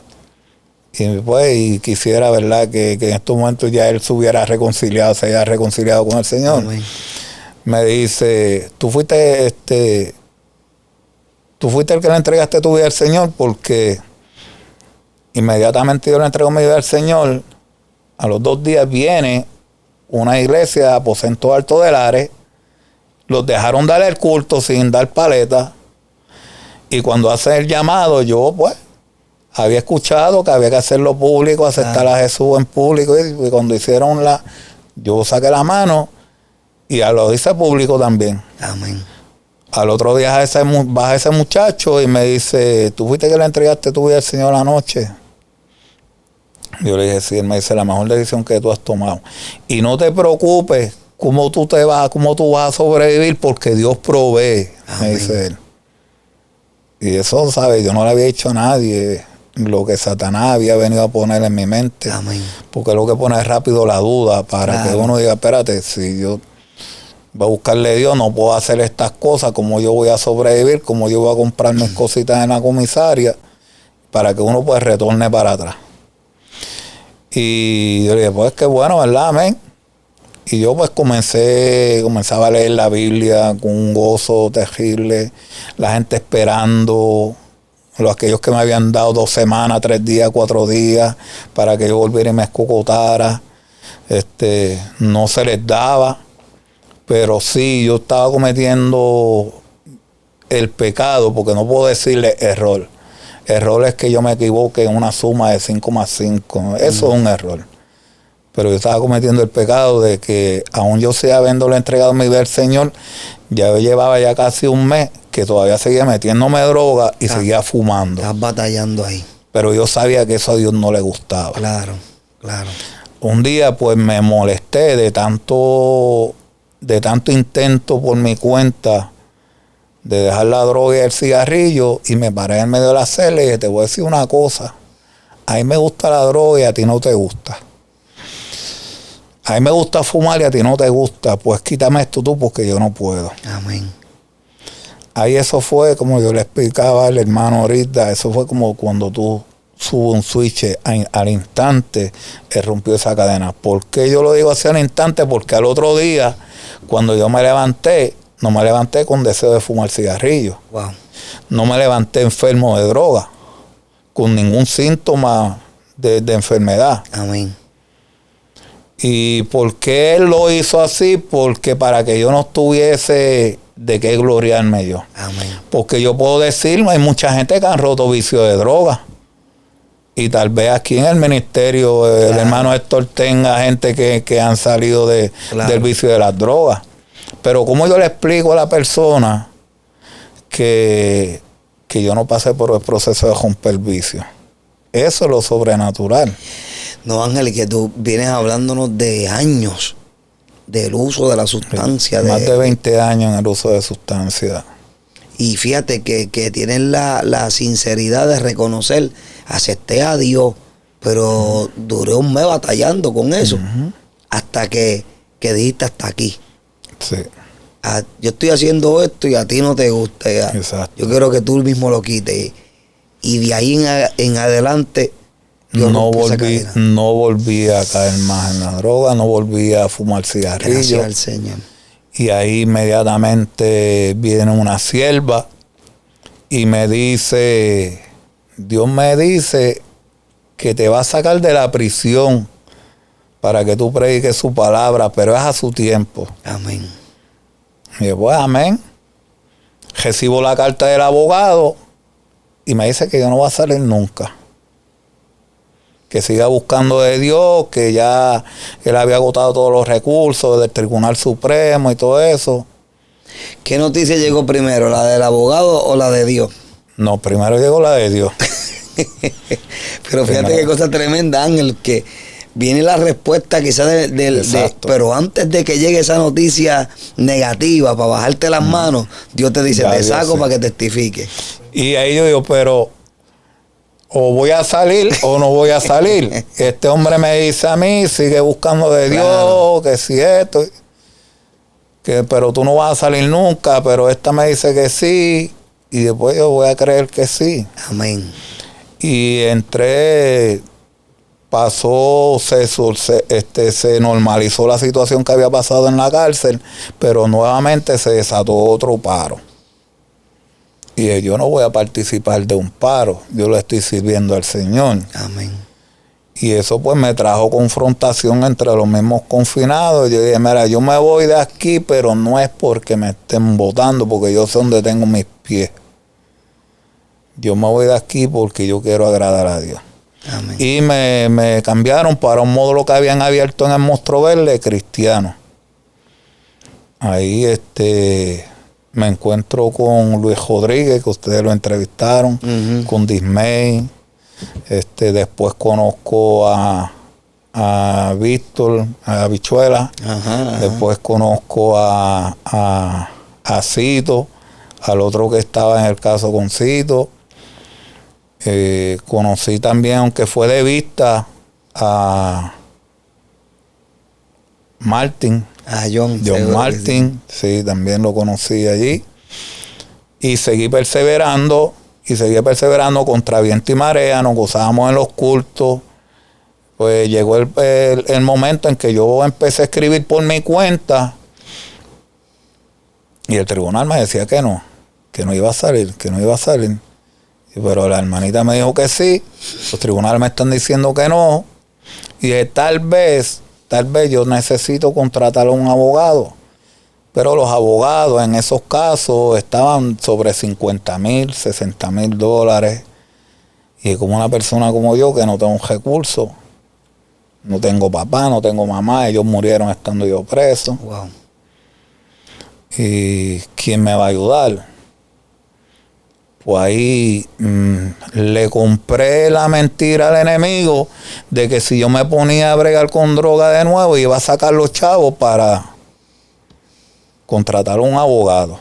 Speaker 1: Y quisiera, ¿verdad?, que en estos momentos ya él se hubiera reconciliado, se haya reconciliado con el Señor. Amén. Me dice, tú fuiste el que le entregaste tu vida al Señor, porque inmediatamente yo le entrego mi vida al Señor. A los 2 días viene una iglesia, Aposento Alto del Ares, los dejaron dar el culto sin dar paleta, y cuando hacen el llamado, yo pues había escuchado que había que hacerlo público, aceptar a Jesús en público, y cuando hicieron yo saqué la mano y lo hice público también. Amén. Al otro día baja ese muchacho y me dice, ¿tú fuiste que le entregaste tu vida al Señor anoche? Yo le dije, sí. Él me dice, la mejor decisión que tú has tomado. Y no te preocupes cómo tú vas a sobrevivir, porque Dios provee. Amén. Me dice él. Y eso, ¿sabes? Yo no le había dicho a nadie lo que Satanás había venido a poner en mi mente. Amén. Porque es lo que pone rápido la duda para que uno diga, espérate, si yo voy a buscarle a Dios, no puedo hacer estas cosas, como yo voy a sobrevivir, como yo voy a comprar mis cositas en la comisaria, para que uno pues retorne para atrás. Y yo le dije, pues qué bueno, ¿verdad? Amén. Y yo pues comenzaba a leer la Biblia con un gozo terrible, la gente esperando, aquellos que me habían dado 2 semanas, 3 días, 4 días, para que yo volviera y me escocotara, no se les daba, pero sí, yo estaba cometiendo el pecado, porque no puedo decirle error. Error es que yo me equivoque en una suma de 5 más 5. Eso es un error. Pero yo estaba cometiendo el pecado de que, aún yo sea habiéndole entregado mi vida al Señor, ya yo llevaba ya casi un mes que todavía seguía metiéndome droga y seguía fumando. Estás batallando ahí. Pero yo sabía que eso a Dios no le gustaba. Claro, claro. Un día pues me molesté de tanto intento por mi cuenta de dejar la droga y el cigarrillo, y me paré en medio de la celda y dije, te voy a decir una cosa, a mí me gusta la droga y a ti no te gusta. A mí me gusta fumar y a ti no te gusta, pues quítame esto tú, porque yo no puedo. Amén. Ahí eso fue, como yo le explicaba al hermano ahorita, eso fue como cuando tú subes un switch al instante, él rompió esa cadena. ¿Por qué yo lo digo así al instante? Porque al otro día, cuando yo me levanté, no me levanté con deseo de fumar cigarrillo. Wow. No me levanté enfermo de droga, con ningún síntoma de enfermedad. Amén. ¿Y por qué él lo hizo así? Porque para que yo no tuviese de qué gloriarme yo. Amén. Porque yo puedo decirlo, hay mucha gente que han roto vicio de droga. Y tal vez aquí en el ministerio, el hermano Héctor tenga gente que han salido del vicio de las drogas. Pero ¿cómo yo le explico a la persona que yo no pasé por el proceso de romper el vicio? Eso es lo sobrenatural. No, Ángel, que tú vienes hablándonos de años del uso de la sustancia. Más de 20 años en el uso de sustancia. Y fíjate que tienes la sinceridad de reconocer, acepté a Dios, pero duré un mes batallando con eso, hasta que dijiste hasta aquí. Sí. Yo estoy haciendo esto y a ti no te gusta. Ya. Exacto. Yo quiero que tú mismo lo quites. Y de ahí en adelante no volví a caer más en la droga, no volví a fumar cigarrillo. Gracias al Señor. Y ahí inmediatamente viene una sierva y me dice, Dios me dice que te va a sacar de la prisión para que tú prediques su palabra, pero es a su tiempo.
Speaker 3: Amén.
Speaker 1: Y yo, pues, amén. Recibo la carta del abogado y me dice que yo no voy a salir nunca. Que siga buscando de Dios, que ya él había agotado todos los recursos del Tribunal Supremo y todo eso.
Speaker 3: ¿Qué noticia llegó primero, la del abogado o la de Dios?
Speaker 1: No, primero llegó la de Dios.
Speaker 3: Pero fíjate qué cosa tremenda, Ángel, que viene la respuesta quizás pero antes de que llegue esa noticia negativa para bajarte las manos, Dios te dice, te saco para que testifique.
Speaker 1: Y ahí yo digo, pero o voy a salir o no voy a salir. Este hombre me dice a mí, sigue buscando de Dios, que si esto, pero tú no vas a salir nunca, pero esta me dice que sí, y después yo voy a creer que sí.
Speaker 3: Amén.
Speaker 1: Y entré, pasó, se normalizó la situación que había pasado en la cárcel, pero nuevamente se desató otro paro. Y yo no voy a participar de un paro, yo le estoy sirviendo al Señor.
Speaker 3: Amén.
Speaker 1: Y eso pues me trajo confrontación entre los mismos confinados. Yo dije, mira, yo me voy de aquí, pero no es porque me estén botando, porque yo sé dónde tengo mis pies. Yo me voy de aquí porque yo quiero agradar a Dios.
Speaker 3: Amén.
Speaker 1: Y me cambiaron para un módulo que habían abierto en el Monstruo Verde, cristiano. Ahí me encuentro con Luis Rodríguez, que ustedes lo entrevistaron, con Dismay. Después conozco a Víctor, a Bichuela. Después conozco a Cito, al otro que estaba en el caso con Cito. Conocí también, aunque fue de vista, a Martin.
Speaker 3: John
Speaker 1: Martin, sí, también lo conocí allí. Y seguí perseverando contra viento y marea, nos gozábamos en los cultos. Pues llegó el momento en que yo empecé a escribir por mi cuenta y el tribunal me decía que no iba a salir. Pero la hermanita me dijo que sí, los tribunales me están diciendo que no, y tal vez yo necesito contratar a un abogado. Pero los abogados en esos casos estaban sobre $50,000, $60,000. Y como una persona como yo, que no tengo un recurso, no tengo papá, no tengo mamá, ellos murieron estando yo preso.
Speaker 3: Wow.
Speaker 1: ¿Y quién me va a ayudar? Pues ahí le compré la mentira al enemigo de que si yo me ponía a bregar con droga de nuevo, iba a sacar los chavos para contratar a un abogado.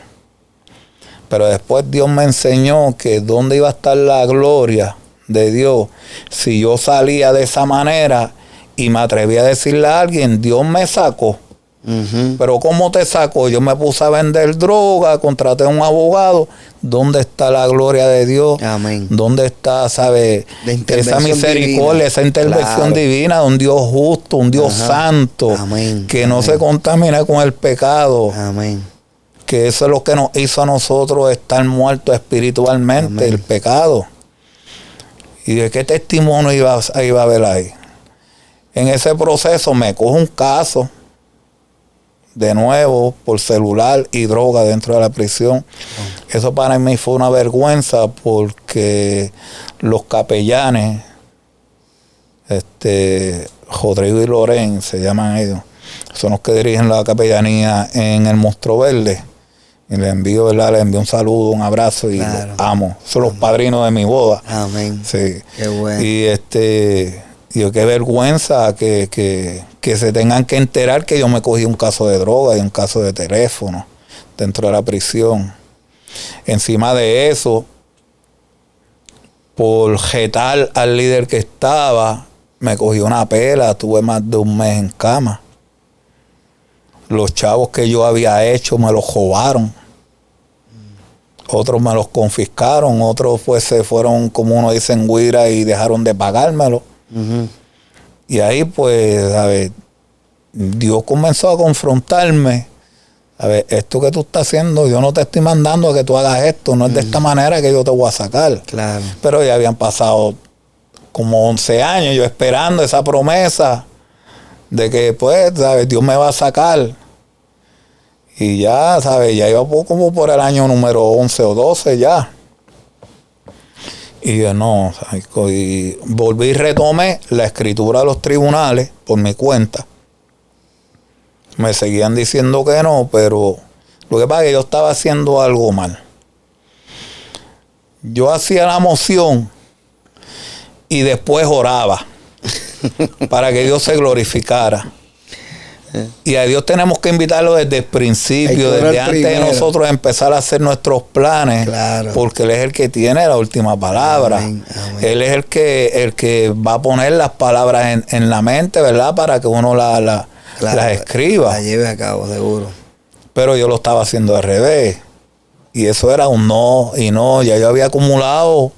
Speaker 1: Pero después Dios me enseñó que dónde iba a estar la gloria de Dios si yo salía de esa manera y me atreví a decirle a alguien, Dios me sacó. Pero ¿cómo te sacó? Yo me puse a vender droga, contraté a un abogado. ¿Dónde está la gloria de Dios?
Speaker 3: Amén.
Speaker 1: ¿Dónde está, esa misericordia, divina, esa intervención divina de un Dios justo, un Dios santo,
Speaker 3: Amén.
Speaker 1: Que no se contamina con el pecado?
Speaker 3: Amén.
Speaker 1: Que eso es lo que nos hizo a nosotros estar muertos espiritualmente, el pecado. ¿Y de qué testimonio iba a haber ahí? En ese proceso me cojo un caso de nuevo por celular y droga dentro de la prisión. Eso para mí fue una vergüenza porque los capellanes, Rodrigo y Loren se llaman ellos, son los que dirigen la capellanía en el Monstruo Verde. Y les envío un saludo, un abrazo y los amo. Son los padrinos de mi boda.
Speaker 3: Amén.
Speaker 1: Sí.
Speaker 3: Qué bueno.
Speaker 1: Y digo, qué vergüenza que se tengan que enterar que yo me cogí un caso de droga y un caso de teléfono dentro de la prisión. Encima de eso, por jetar al líder que estaba, me cogí una pela, tuve más de un mes en cama. Los chavos que yo había hecho me los robaron. Otros me los confiscaron, otros pues se fueron, como uno dice, en guira y dejaron de pagármelo. Y ahí pues, Dios comenzó a confrontarme. Esto que tú estás haciendo, yo no te estoy mandando a que tú hagas esto, no es de esta manera que yo te voy a sacar.
Speaker 3: Claro.
Speaker 1: Pero ya habían pasado como 11 años yo esperando esa promesa de que pues, ¿sabes? Dios me va a sacar. Y ya, ¿sabes? Ya iba como por el año número 11 o 12 ya. Y yo no, ¿sabes? Y volví y retomé la escritura de los tribunales por mi cuenta. Me seguían diciendo que no, pero lo que pasa es que yo estaba haciendo algo mal. Yo hacía la moción y después oraba para que Dios se glorificara. Y a Dios tenemos que invitarlo desde el principio, desde antes de nosotros empezar a hacer nuestros planes,
Speaker 3: claro,
Speaker 1: porque Él es el que tiene la última palabra.
Speaker 3: Amén, amén.
Speaker 1: Él es el que va a poner las palabras en la mente, ¿verdad? Para que uno las escriba.
Speaker 3: La lleve a cabo, seguro.
Speaker 1: Pero yo lo estaba haciendo al revés. Y eso era un no y no. Ya yo había acumulado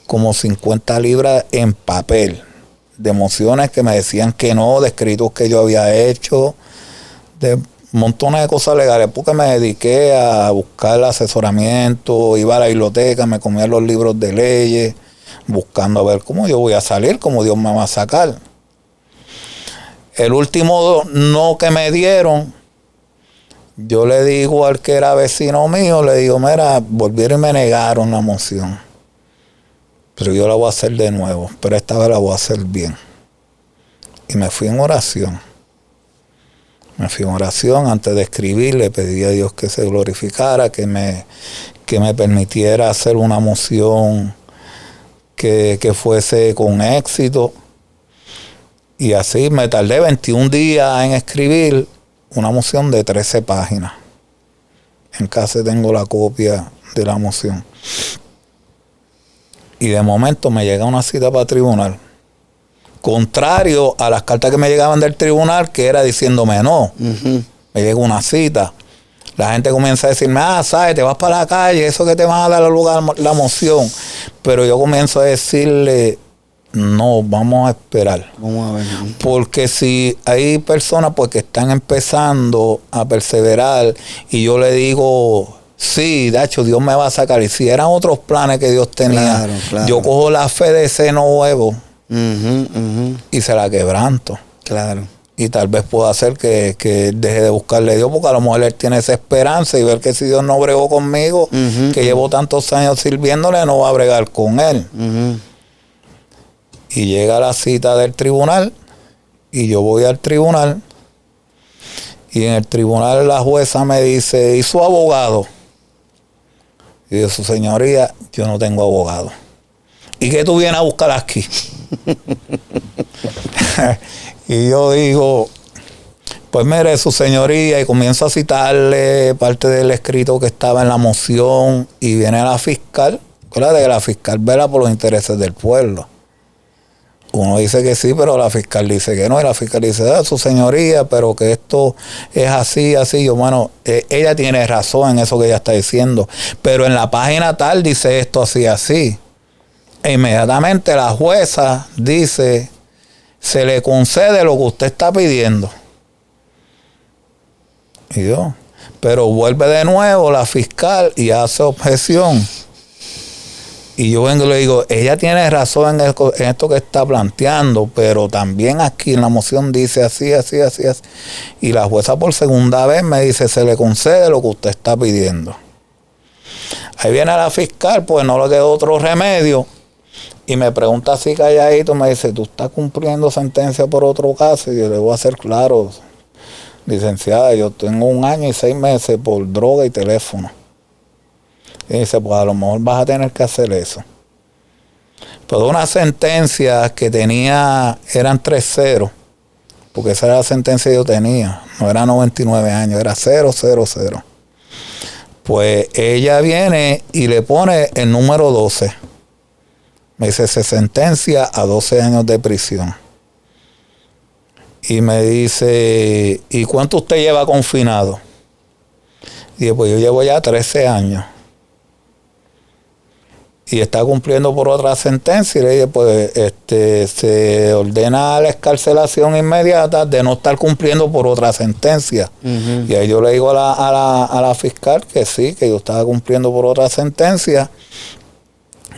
Speaker 1: como 50 libras en papel de emociones que me decían que no, de escritos que yo había hecho, de montones de cosas legales, porque me dediqué a buscar el asesoramiento, iba a la biblioteca, me comía los libros de leyes, buscando a ver cómo yo voy a salir, cómo Dios me va a sacar. El último no que me dieron, yo le digo al que era vecino mío, le digo, mira, volvieron y me negaron la moción. Pero yo la voy a hacer de nuevo, pero esta vez la voy a hacer bien. Y me fui en oración. Antes de escribir, le pedí a Dios que se glorificara, que me permitiera hacer una moción que fuese con éxito. Y así me tardé 21 días en escribir una moción de 13 páginas. En casa tengo la copia de la moción. Y de momento me llega una cita para el tribunal. Contrario a las cartas que me llegaban del tribunal, que era diciéndome no. Me llega una cita. La gente comienza a decirme, sabes, te vas para la calle, eso que te van a dar lugar la moción. Pero yo comienzo a decirle, no, vamos a esperar.
Speaker 3: Vamos a ver.
Speaker 1: Porque si hay personas pues que están empezando a perseverar y yo le digo, sí, de hecho Dios me va a sacar, y si eran otros planes que Dios tenía,
Speaker 3: claro.
Speaker 1: Yo cojo la fe de ese nuevo y se la quebranto.
Speaker 3: Claro.
Speaker 1: Y tal vez pueda hacer que deje de buscarle a Dios, porque a lo mejor él tiene esa esperanza y ver que si Dios no bregó conmigo, que llevo tantos años sirviéndole, no va a bregar con él. Y llega la cita del tribunal y yo voy al tribunal y en el tribunal la jueza me dice, ¿y su abogado? Y yo, su señoría, yo no tengo abogado. ¿Y qué tú vienes a buscar aquí? Y yo digo, pues mire, su señoría, y comienzo a citarle parte del escrito que estaba en la moción, y viene la fiscal, ¿verdad? Que la fiscal vela por los intereses del pueblo. Uno dice que sí, pero la fiscal dice que no, y la fiscal dice, su señoría, pero que esto es así, así. Yo, bueno, ella tiene razón en eso que ella está diciendo, pero en la página tal dice esto así, así. E inmediatamente la jueza dice, se le concede lo que usted está pidiendo. Y yo, pero vuelve de nuevo la fiscal y hace objeción. Y yo vengo y le digo, ella tiene razón en esto que está planteando, pero también aquí en la moción dice así, así, así, así. Y la jueza por segunda vez me dice, se le concede lo que usted está pidiendo. Ahí viene la fiscal, pues no le quedó otro remedio. Y me pregunta así calladito, me dice, ¿tú estás cumpliendo sentencia por otro caso? Y yo le voy a hacer claro, licenciada, yo tengo 1 año y 6 meses por droga y teléfono. Y dice, pues a lo mejor vas a tener que hacer eso. Pero una sentencia que tenía, eran 3-0, porque esa era la sentencia que yo tenía, no era 99 años, era 000. Pues ella viene y le pone el número 12. Me dice, se sentencia a 12 años de prisión. Y me dice, ¿y cuánto usted lleva confinado? Y pues yo llevo ya 13 años. Y está cumpliendo por otra sentencia. Y le dije, pues se ordena la excarcelación inmediata de no estar cumpliendo por otra sentencia. Y ahí yo le digo a la fiscal que sí, que yo estaba cumpliendo por otra sentencia.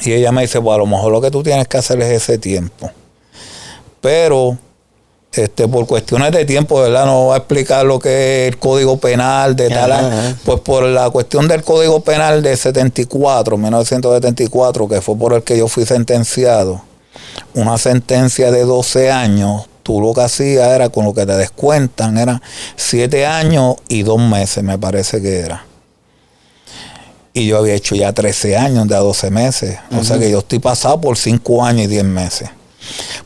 Speaker 1: Y ella me dice, pues a lo mejor lo que tú tienes que hacer es ese tiempo. Pero por cuestiones de tiempo, ¿verdad? No voy a explicar lo que es el Código Penal de tal año. Pues por la cuestión del Código Penal de 1974, que fue por el que yo fui sentenciado, una sentencia de 12 años, tú lo que hacías era, con lo que te descuentan, eran 7 años y 2 meses, me parece que era. Y yo había hecho ya 13 años de a 12 meses. O sea que yo estoy pasado por 5 años y 10 meses.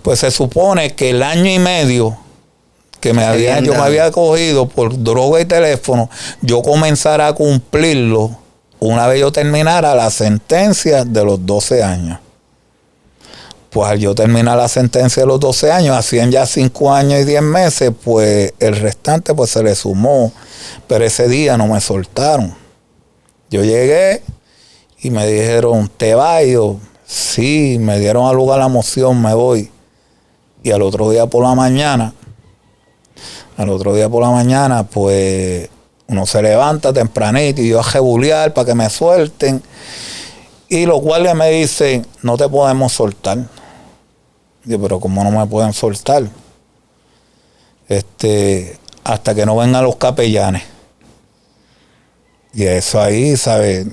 Speaker 1: Pues se supone que el año y medio que yo me había cogido por droga y teléfono, yo comenzara a cumplirlo una vez yo terminara la sentencia de los 12 años. Pues al yo terminar la sentencia de los 12 años, hacían ya 5 años y 10 meses, pues el restante pues se le sumó. Pero ese día no me soltaron. Yo llegué y me dijeron, ¿te vas? Y yo, sí, me dieron al lugar la moción, me voy. Y al otro día por la mañana, pues uno se levanta tempranito y yo a jebulear para que me suelten. Y los guardias me dicen, no te podemos soltar. Yo, pero ¿cómo no me pueden soltar? Hasta que no vengan los capellanes. Y eso ahí, ¿sabes?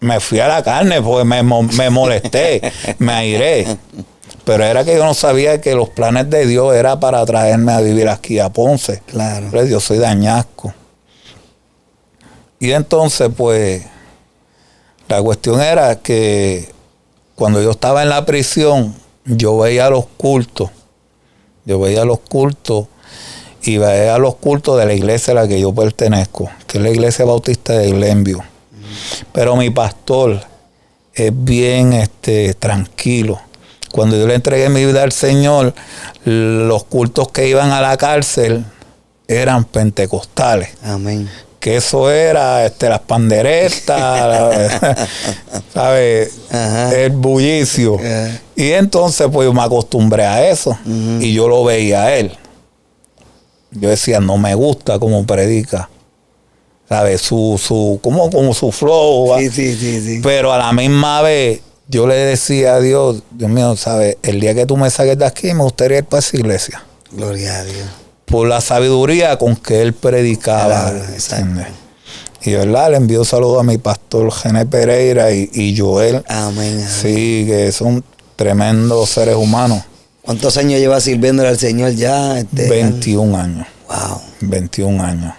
Speaker 1: Me fui a la carne porque me molesté, me airé. Pero era que yo no sabía que los planes de Dios era para traerme a vivir aquí a Ponce.
Speaker 3: Claro.
Speaker 1: Pero yo soy de Añasco. Y entonces, pues, la cuestión era que cuando yo estaba en la prisión, yo veía los cultos. Y veía los cultos de la iglesia a la que yo pertenezco, que es la iglesia bautista de Glenview. Pero mi pastor es bien tranquilo. Cuando yo le entregué mi vida al Señor, los cultos que iban a la cárcel eran pentecostales.
Speaker 3: Amén.
Speaker 1: Que eso era las panderetas, ¿sabes? El bullicio. Y entonces pues yo me acostumbré a eso. Y yo lo veía a él. Yo decía, no me gusta cómo predica. ¿Sabes? Como su flow.
Speaker 3: Sí.
Speaker 1: Pero a la misma vez, yo le decía a Dios, Dios mío, ¿sabes? El día que tú me saques de aquí, me gustaría ir para esa iglesia.
Speaker 3: Gloria a Dios.
Speaker 1: Por la sabiduría con que él predicaba.
Speaker 3: Claro,
Speaker 1: y verdad, le envío saludos a mi pastor Gené Pereira y Joel.
Speaker 3: Amén.
Speaker 1: Sí, que son tremendos seres humanos.
Speaker 3: ¿Cuántos años llevas sirviéndole al Señor ya?
Speaker 1: 21 años.
Speaker 3: Wow.
Speaker 1: 21 años.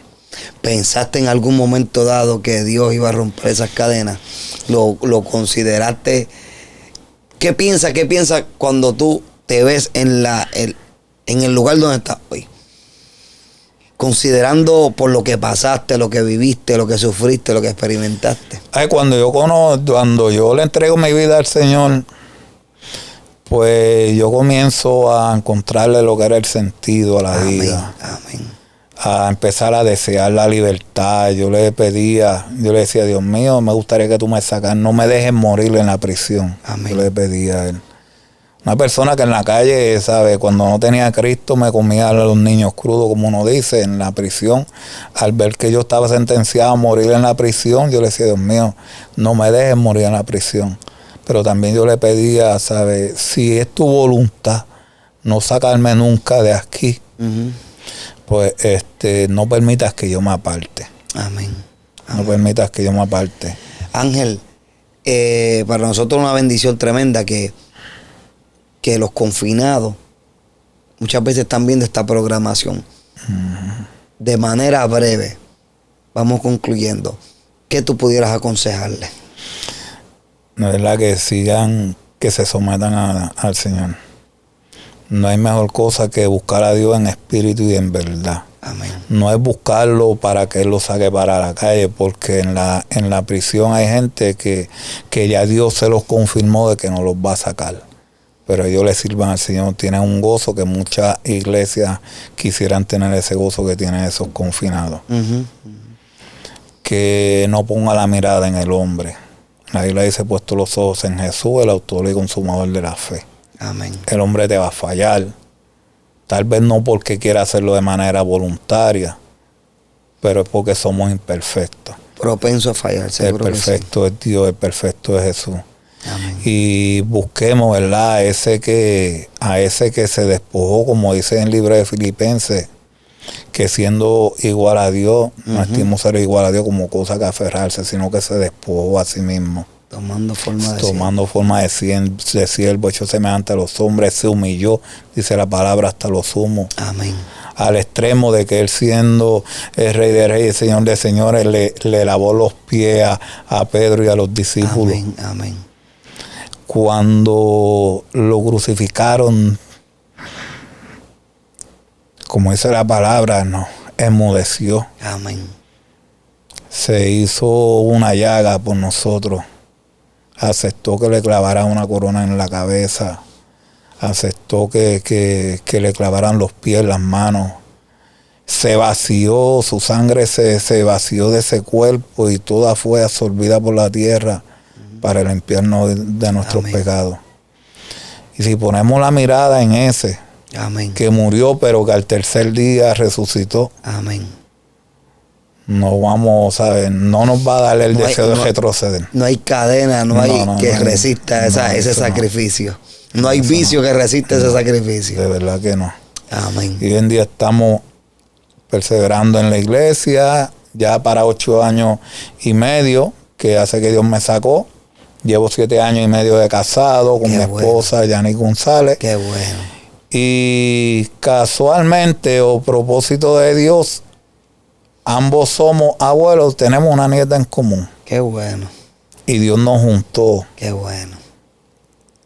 Speaker 3: ¿Pensaste en algún momento dado que Dios iba a romper esas cadenas? ¿Lo consideraste? ¿Qué piensas cuando tú te ves en el lugar donde estás hoy? Considerando por lo que pasaste, lo que viviste, lo que sufriste, lo que experimentaste.
Speaker 1: Cuando yo le entrego mi vida al Señor, pues yo comienzo a encontrarle lo que era el sentido a la vida.
Speaker 3: Amén.
Speaker 1: A empezar a desear la libertad. Yo le decía, Dios mío, me gustaría que tú me sacas, no me dejes morir en la prisión.
Speaker 3: Amén.
Speaker 1: Yo le pedía a él. Una persona que en la calle, ¿sabe? Cuando no tenía a Cristo, me comía a los niños crudos, como uno dice, en la prisión. Al ver que yo estaba sentenciado a morir en la prisión, yo le decía, Dios mío, no me dejes morir en la prisión. Pero también yo le pedía, ¿sabe? Si es tu voluntad, no sacarme nunca de aquí, pues no permitas que yo me aparte.
Speaker 3: Amén.
Speaker 1: No permitas que yo me aparte.
Speaker 3: Ángel, para nosotros una bendición tremenda que los confinados muchas veces están viendo esta programación. De manera breve, vamos concluyendo. ¿Qué tú pudieras aconsejarle?
Speaker 1: La verdad que sigan, que se sometan al Señor. No hay mejor cosa que buscar a Dios en espíritu y en verdad.
Speaker 3: Amén.
Speaker 1: No es buscarlo para que Él lo saque para la calle, porque en la prisión hay gente que ya Dios se los confirmó de que no los va a sacar. Pero ellos le sirvan al Señor, tienen un gozo que muchas iglesias quisieran tener, ese gozo que tienen esos confinados. Que no ponga la mirada en el hombre. La Biblia dice, puesto los ojos en Jesús, el autor y consumador de la fe.
Speaker 3: Amén.
Speaker 1: El hombre te va a fallar. Tal vez no porque quiera hacerlo de manera voluntaria, pero es porque somos imperfectos.
Speaker 3: Propenso a fallar, seguro.
Speaker 1: El perfecto es Dios, el perfecto es Jesús.
Speaker 3: Amén.
Speaker 1: Y busquemos, ¿verdad? A ese que se despojó, como dice en el libro de Filipenses, que siendo igual a Dios, no estimó ser igual a Dios como cosa que aferrarse, sino que se despojó a sí mismo.
Speaker 3: Tomando forma de
Speaker 1: siervo, hecho semejante a los hombres, se humilló, dice la palabra, hasta lo sumo.
Speaker 3: Amén.
Speaker 1: Al extremo de que él, siendo el Rey de Reyes, Señor de Señores, le lavó los pies a Pedro y a los discípulos.
Speaker 3: Amén. Amén.
Speaker 1: Cuando lo crucificaron, como dice la palabra, no, enmudeció.
Speaker 3: Amén.
Speaker 1: Se hizo una llaga por nosotros. Aceptó que le clavaran una corona en la cabeza. Aceptó que le clavaran los pies, las manos. Se vació, su sangre se vació de ese cuerpo y toda fue absorbida por la tierra para limpiarnos de nuestros pecados. Y si ponemos la mirada en ese,
Speaker 3: amén,
Speaker 1: que murió pero que al tercer día resucitó,
Speaker 3: amén,
Speaker 1: no vamos, ¿sabes? No nos va a dar el deseo de retroceder.
Speaker 3: No hay cadena, no hay que resista ese sacrificio. No hay vicio que resista ese sacrificio.
Speaker 1: De verdad que no.
Speaker 3: Amén.
Speaker 1: Y hoy en día estamos perseverando en la iglesia, ya para 8 años y medio, que hace que Dios me sacó. Llevo 7 años y medio de casado con mi esposa, Yanni González.
Speaker 3: Qué bueno.
Speaker 1: Y casualmente, o propósito de Dios, ambos somos abuelos, tenemos una nieta en común.
Speaker 3: Qué bueno.
Speaker 1: Y Dios nos juntó.
Speaker 3: Qué bueno.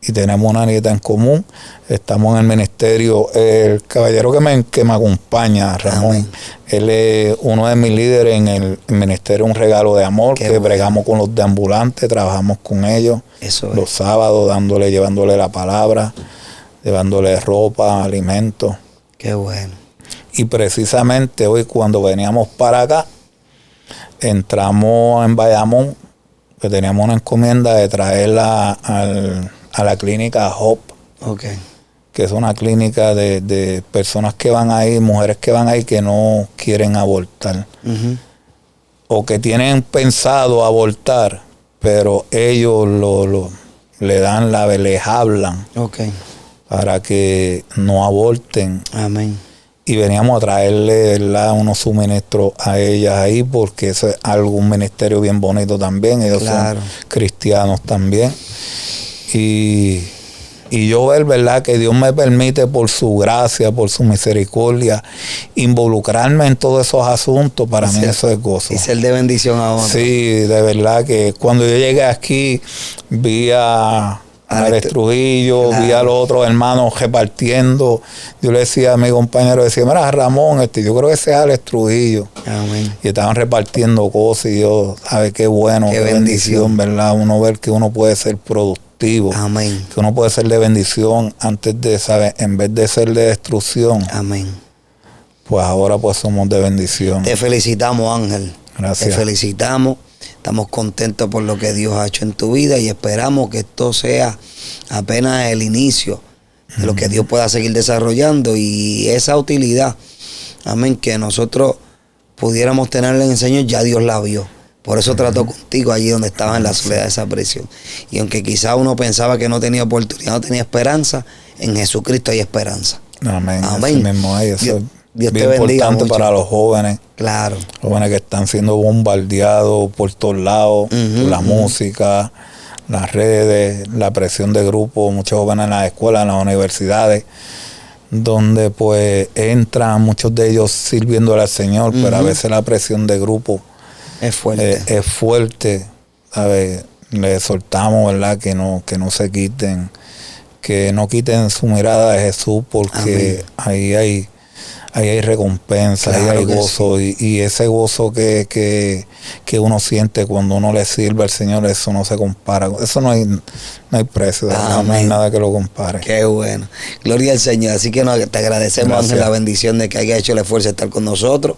Speaker 1: Y tenemos una nieta en común. Estamos en el ministerio. El caballero que me acompaña, Ramón, amén, él es uno de mis líderes en el ministerio Un Regalo de Amor, qué que bueno, bregamos con los deambulantes, trabajamos con ellos.
Speaker 3: Eso es.
Speaker 1: Los sábados, llevándole la palabra, llevándole ropa, alimentos.
Speaker 3: Qué bueno.
Speaker 1: Y precisamente hoy, cuando veníamos para acá, entramos en Bayamón, que teníamos una encomienda de traerla a la clínica Hope,
Speaker 3: okay,
Speaker 1: que es una clínica de personas que van ahí, mujeres que van ahí que no quieren abortar, o que tienen pensado abortar, pero ellos les hablan,
Speaker 3: okay,
Speaker 1: para que no aborten.
Speaker 3: Amén.
Speaker 1: Y veníamos a traerle, ¿verdad?, unos suministros a ellas ahí, porque eso es un ministerio bien bonito también. Ellos claro, son cristianos también. Y yo ver, ¿verdad?, que Dios me permite por su gracia, por su misericordia, involucrarme en todos esos asuntos, para mí eso es gozo.
Speaker 3: Y ser de bendición a otros.
Speaker 1: Sí, de verdad que cuando yo llegué aquí, vi a Alex Trujillo, claro, vi a los otros hermanos repartiendo. Yo le decía a mi compañero, mira, Ramón, yo creo que ese es Alex Trujillo.
Speaker 3: Amén.
Speaker 1: Y estaban repartiendo cosas y yo, ¿sabes qué bueno?
Speaker 3: Qué bendición,
Speaker 1: ¿verdad? Uno ver que uno puede ser productivo.
Speaker 3: Amén.
Speaker 1: Que uno puede ser de bendición antes de, ¿sabes?, en vez de ser de destrucción.
Speaker 3: Amén.
Speaker 1: Pues ahora pues somos de bendición.
Speaker 3: Te felicitamos, Ángel.
Speaker 1: Gracias.
Speaker 3: Te felicitamos. Estamos contentos por lo que Dios ha hecho en tu vida y esperamos que esto sea apenas el inicio de lo que Dios pueda seguir desarrollando y esa utilidad, amén, que nosotros pudiéramos tenerla en el Señor, ya Dios la vio. Por eso trató contigo allí donde estabas en la soledad de esa prisión. Y aunque quizá uno pensaba que no tenía oportunidad, no tenía esperanza, en Jesucristo hay esperanza.
Speaker 1: Amén.
Speaker 3: Amén.
Speaker 1: Así mismo hay. Eso
Speaker 3: Dios
Speaker 1: bien
Speaker 3: te bendiga
Speaker 1: importante
Speaker 3: mucho
Speaker 1: para los jóvenes.
Speaker 3: Claro.
Speaker 1: Jóvenes que están siendo bombardeados por todos lados, por la música, las redes, la presión de grupo, muchos jóvenes en las escuelas, en las universidades, donde pues entran muchos de ellos sirviéndole al Señor, pero a veces la presión de grupo
Speaker 3: es fuerte.
Speaker 1: Es fuerte, ¿sabes? Les exhortamos, ¿verdad?, que no se quiten, que no quiten su mirada de Jesús, porque amén, ahí hay recompensa, claro, ahí hay gozo, sí, y ese gozo que uno siente cuando uno le sirve al Señor, eso no se compara, eso no hay precio, no hay nada que lo compare.
Speaker 3: Qué bueno, gloria al Señor. Así que te agradecemos, Ángel, la bendición de que haya hecho el esfuerzo de estar con nosotros.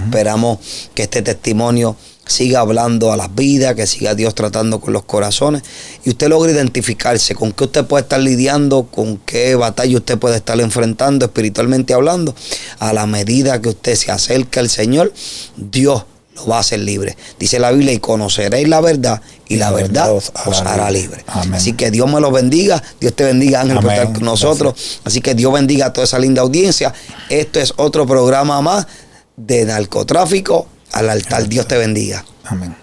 Speaker 3: Esperamos que este testimonio siga hablando a las vidas, que siga Dios tratando con los corazones y usted logre identificarse con qué usted puede estar lidiando, con qué batalla usted puede estar enfrentando espiritualmente hablando. A la medida que usted se acerca al Señor, Dios lo va a hacer libre. Dice la Biblia, y conoceréis la verdad, y la verdad os hará libre.
Speaker 1: Amén.
Speaker 3: Así que Dios me los bendiga. Dios te bendiga, Ángel, por estar con nosotros.
Speaker 1: Gracias.
Speaker 3: Así que Dios bendiga a toda esa linda audiencia. Esto es otro programa más de Narcotráfico al Altar. Dios te bendiga.
Speaker 1: Amén.